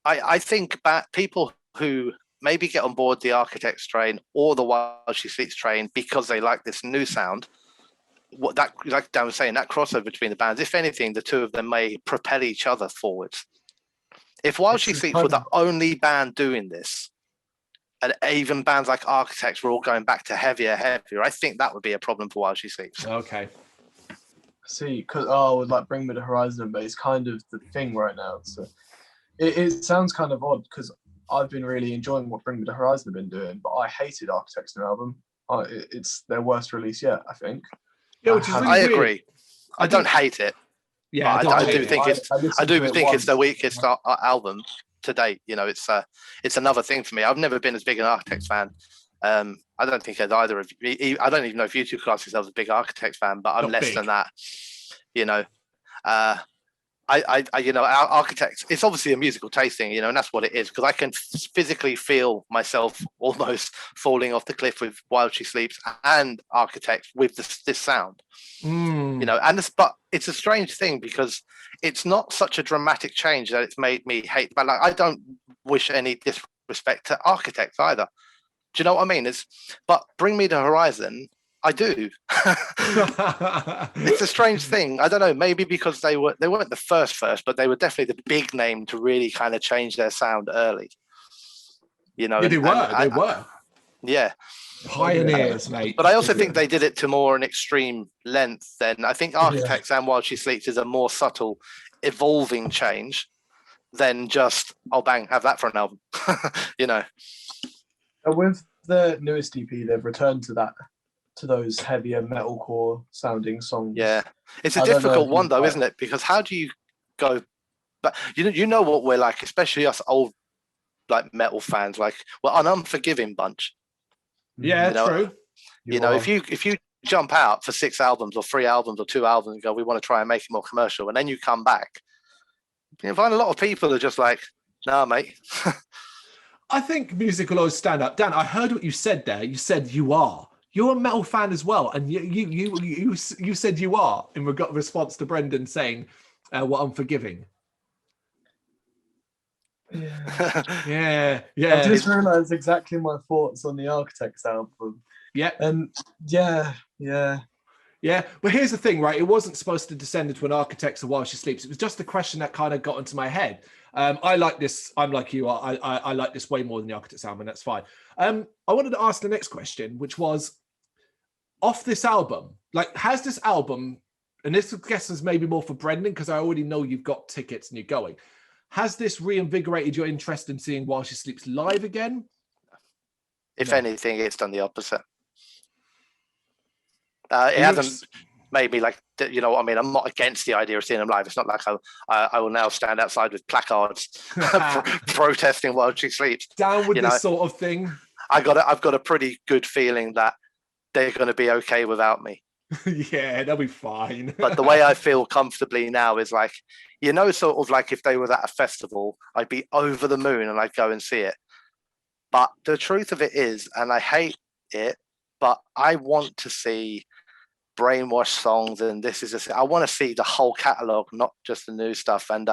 Speaker 3: I think people who maybe get on board the Architects train or the While She Sleeps train because they like this new sound. What that, like Dan was saying, that crossover between the bands, if anything, the two of them may propel each other forwards. If While She Sleeps were the only band doing this, and even bands like Architects were all going back to heavier, I think that would be a problem for While She Sleeps.
Speaker 1: Okay.
Speaker 2: See, because with like Bring Me the Horizon, but it's kind of the thing right now. So it sounds kind of odd because I've been really enjoying what Bring Me the Horizon have been doing, but I hated Architects' new album. It's their worst release yet, I think.
Speaker 1: Yeah, which is really
Speaker 3: I
Speaker 1: weird.
Speaker 3: agree. I don't hate it.
Speaker 1: Yeah,
Speaker 3: I do think it's the weakest album to date. You know, it's another thing for me. I've never been as big an Architects fan. I don't think as either of you. I don't even know if you two class yourselves a big Architects fan, but I'm less than that. You know, you know, our Architects, it's obviously a musical tasting, you know, and that's what it is, because I can physically feel myself almost falling off the cliff with While She Sleeps and Architects with this sound, you know, but it's a strange thing because it's not such a dramatic change that it's made me hate, but like, I don't wish any disrespect to Architects either. Do you know what I mean? But Bring Me the Horizon, I do. It's a strange thing. I don't know. Maybe because they weren't the first, but they were definitely the big name to really kind of change their sound early. You know,
Speaker 1: yeah, they were.
Speaker 3: Yeah,
Speaker 1: pioneers, mate.
Speaker 3: But I also think they did it to more an extreme length. Then I think Architects and While She Sleeps is a more subtle, evolving change than just bang, have that for an album. You know.
Speaker 2: With the newest EP, they've returned to those heavier metalcore sounding songs.
Speaker 3: Yeah, it's a difficult one though, isn't it? Because how do you go? But you know what we're like, especially us old like metal fans. Like we're an unforgiving bunch.
Speaker 1: Yeah, you know, true.
Speaker 3: You know, if you jump out for 6 albums or 3 albums or 2 albums and go, we want to try and make it more commercial, and then you come back, you find a lot of people are just like, nah, mate.
Speaker 1: I think music will always stand up. Dan, I heard what you said there. You said you're a metal fan as well, and you said you are in response to Brendan saying, "What unforgiving." Yeah.
Speaker 2: I just realised exactly my thoughts on the Architects album.
Speaker 1: Yeah,
Speaker 2: and yeah.
Speaker 1: Yeah, but here's the thing, right? It wasn't supposed to descend into an architects of While She Sleeps. It was just a question that kind of got into my head. I like this. I'm like you. I like this way more than the Architects album, and that's fine. I wanted to ask the next question, which was, off this album, like, has this album, and this I guess is maybe more for Brendan because I already know you've got tickets and you're going. Has this reinvigorated your interest in seeing While She Sleeps live again?
Speaker 3: If anything, it's done the opposite. It hasn't made me like, you know what I mean? I'm not against the idea of seeing them live. It's not like I will now stand outside with placards protesting While She Sleeps.
Speaker 1: Down with this sort of thing.
Speaker 3: I've got a pretty good feeling that they're going to be okay without me.
Speaker 1: Yeah, they'll be fine.
Speaker 3: But the way I feel comfortably now is like, you know, sort of like if they were at a festival, I'd be over the moon and I'd go and see it. But the truth of it is, and I hate it, but I want to see Brainwash songs, and I want to see the whole catalogue, not just the new stuff. And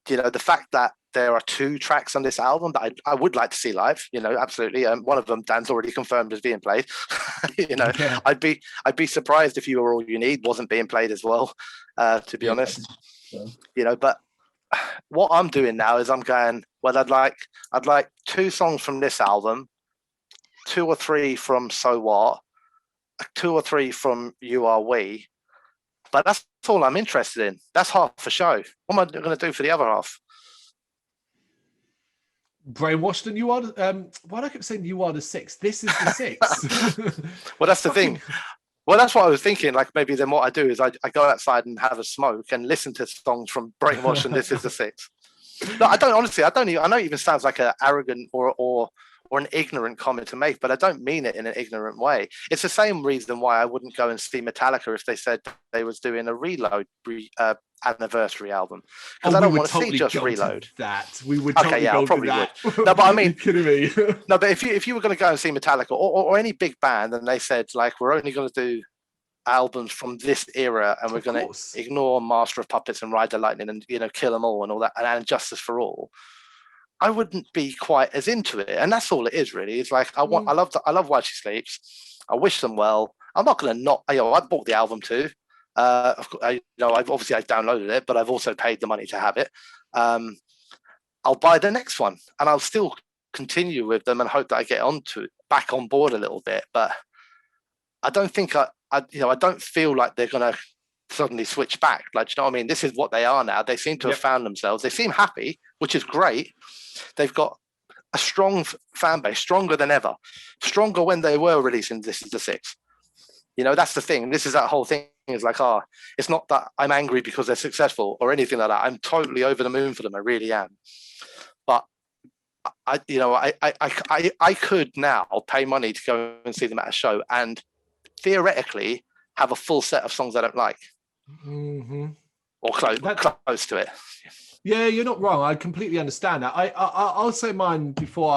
Speaker 3: you know, the fact that there are 2 tracks on this album that I would like to see live, you know, absolutely. One of them Dan's already confirmed as being played. You know, yeah. I'd be surprised if You Are All You Need wasn't being played as well, to be honest. Yeah. You know, but what I'm doing now is I'm going, well, I'd like 2 songs from this album, 2 or 3 from So What, 2 or 3 from You Are We, but that's all I'm interested in. That's half a show. What am I going to do for the other half?
Speaker 1: Brainwashed, and you are. Why do I keep saying you are the 6th? This is the 6th.
Speaker 3: Well, that's the thing. Well, that's what I was thinking. Like, maybe then what I do is I go outside and have a smoke and listen to songs from Brainwash, and this is the 6th. No, I don't, honestly. I know it even sounds like an arrogant or an ignorant comment to make, but I don't mean it in an ignorant way. It's the same reason why I wouldn't go and see Metallica if they said they was doing a Reload anniversary album, because I don't want to see just Reload.
Speaker 1: That we would totally
Speaker 3: I probably
Speaker 1: would.
Speaker 3: No, but I mean,
Speaker 1: kidding me?
Speaker 3: No, but if you were going to go and see Metallica or any big band, and they said like, we're only going to do albums from this era, and we're going to ignore Master of Puppets and Ride the Lightning and, you know, Kill 'Em All and all that, and Justice for All, I wouldn't be quite as into it. And that's all it is, really. It's like, I love While She Sleeps. I wish them well. I'm not going to not, you know, I bought the album too. I've downloaded it, but I've also paid the money to have it. I'll buy the next one, and I'll still continue with them and hope that I get back on board a little bit. But I don't think I don't feel like they're going to suddenly switch back. Like, you know what I mean? This is what they are now. They seem to have found themselves. They seem happy, which is great. They've got a strong fan base, stronger than ever, stronger when they were releasing This Is the 6th. You know, that's the thing. This is that whole thing. Is like, it's not that I'm angry because they're successful or anything like that. I'm totally over the moon for them. I really am. But I could now pay money to go and see them at a show and theoretically have a full set of songs I don't like, or close to it.
Speaker 1: Yeah, you're not wrong. I completely understand that. I'll say mine before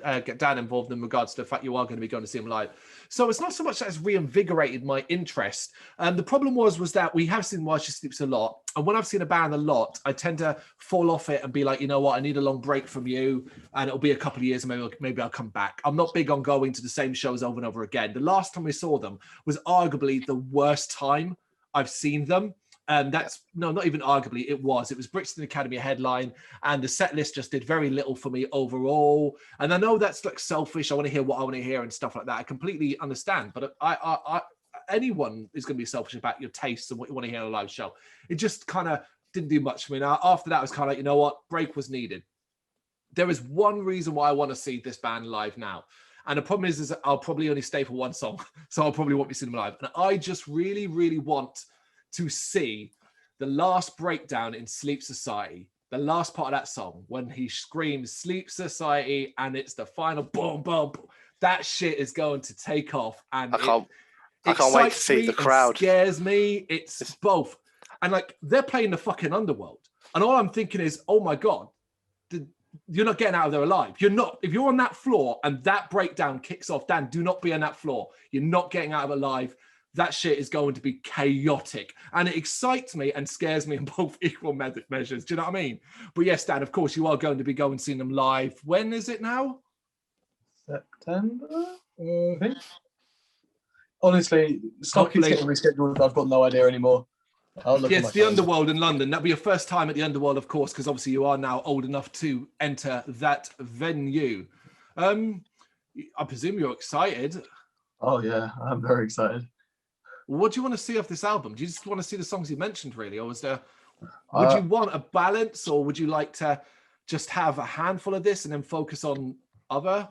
Speaker 1: I get Dan involved in regards to the fact you are going to be going to see him live. So it's not so much that it's reinvigorated my interest. The problem was that we have seen While She Sleeps a lot. And when I've seen a band a lot, I tend to fall off it and be like, you know what, I need a long break from you. And it'll be a couple of years and maybe I'll come back. I'm not big on going to the same shows over and over again. The last time we saw them was arguably the worst time I've seen them. Not even arguably, it was Brixton Academy headline, and the set list just did very little for me overall. And I know that's like selfish. I want to hear what I want to hear and stuff like that. I completely understand, but I anyone is going to be selfish about your tastes and what you want to hear on a live show. It just kind of didn't do much for me. Now, after that, it was kind of like, you know what, break was needed. There is one reason why I want to see this band live now. And the problem is I'll probably only stay for one song. So I'll probably won't be seeing them live. And I just really, really want to see the last breakdown in Sleep Society, the last part of that song, when he screams Sleep Society and it's the final boom, boom, boom. That shit is going to take off. And I
Speaker 3: can't wait to see the crowd.
Speaker 1: It scares me. It's both. And like, they're playing the fucking Underworld. And all I'm thinking is, oh my God, you're not getting out of there alive. You're not. If you're on that floor and that breakdown kicks off, Dan, do not be on that floor. You're not getting out of it alive. That shit is going to be chaotic, and it excites me and scares me in both equal measures. Do you know what I mean? But yes, Dan, of course, you are going to be going seeing them live. When is it now?
Speaker 2: September, I think. Honestly, stuff keeps getting rescheduled. I've got no idea anymore.
Speaker 1: Yes, the Underworld in London. That'll be your first time at the Underworld, of course, because obviously you are now old enough to enter that venue. I presume you're excited.
Speaker 2: Oh yeah, I'm very excited.
Speaker 1: What do you want to see off this album? Do you just want to see the songs you mentioned, really, or would you want a balance, or would you like to just have a handful of this and then focus on other?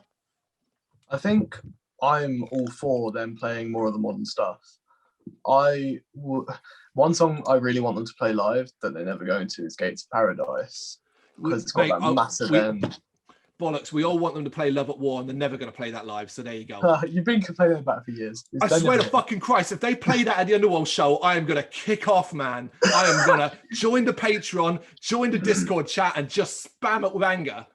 Speaker 2: I think I'm all for them playing more of the modern stuff. One song I really want them to play live that they're never going to is Gates of Paradise, because it's got that massive end.
Speaker 1: Bollocks, we all want them to play Love at War and they're never going to play that live, so there you go.
Speaker 2: You've been complaining about it for years.
Speaker 1: I swear to fucking Christ, if they play that at the Underworld show, I am going to kick off, man. I am going to join the Patreon, join the Discord chat and just spam it with anger.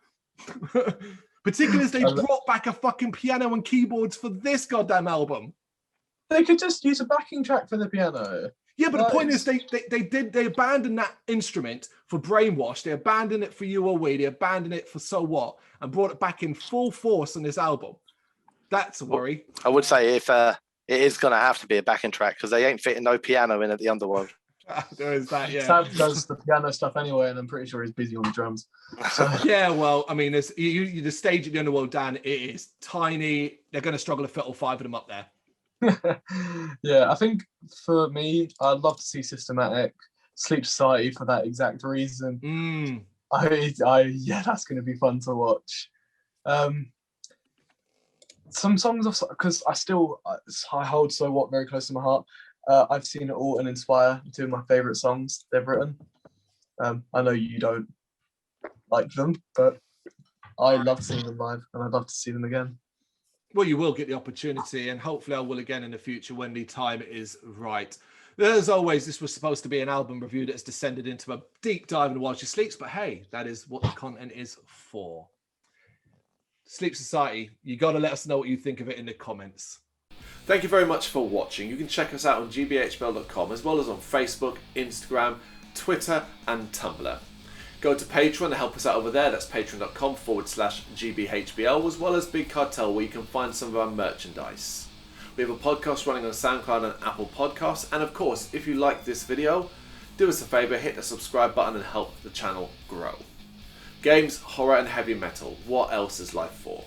Speaker 1: Particularly as they brought back a fucking piano and keyboards for this goddamn album.
Speaker 2: They could just use a backing track for the piano.
Speaker 1: Yeah, but the point is they abandoned that instrument for Brainwash. They abandoned it for You or We. They abandoned it for So What and brought it back in full force on this album. That's a worry.
Speaker 3: I would say if it is going to have to be a backing track because they ain't fitting no piano in at the Underworld.
Speaker 1: There is that, yeah.
Speaker 2: Sam does the piano stuff anyway, and I'm pretty sure he's busy on the drums. So.
Speaker 1: Yeah, well, I mean, there's the stage at the Underworld, Dan, it is tiny. They're going to struggle to fit all 5 of them up there.
Speaker 2: Yeah, I think for me, I'd love to see Systematic, Sleep Society for that exact reason. Yeah, that's going to be fun to watch. Some songs, because I hold So What very close to my heart. I've Seen It All and Inspire, 2 of my favourite songs they've written. I know you don't like them, but I love seeing them live and I'd love to see them again.
Speaker 1: Well, you will get the opportunity, and hopefully I will again in the future when the time is right. As always, this was supposed to be an album review that's descended into a deep dive into While She Sleeps, but hey, that is what the content is for. Sleep Society, you got to let us know what you think of it in the comments. Thank you very much for watching. You can check us out on gbhbl.com as well as on Facebook, Instagram, Twitter and Tumblr. Go to Patreon to help us out over there. That's patreon.com/gbhbl, as well as Big Cartel, where you can find some of our merchandise. We have a podcast running on SoundCloud and Apple Podcasts. And of course, if you like this video, do us a favour, hit the subscribe button and help the channel grow. Games, horror and heavy metal. What else is life for?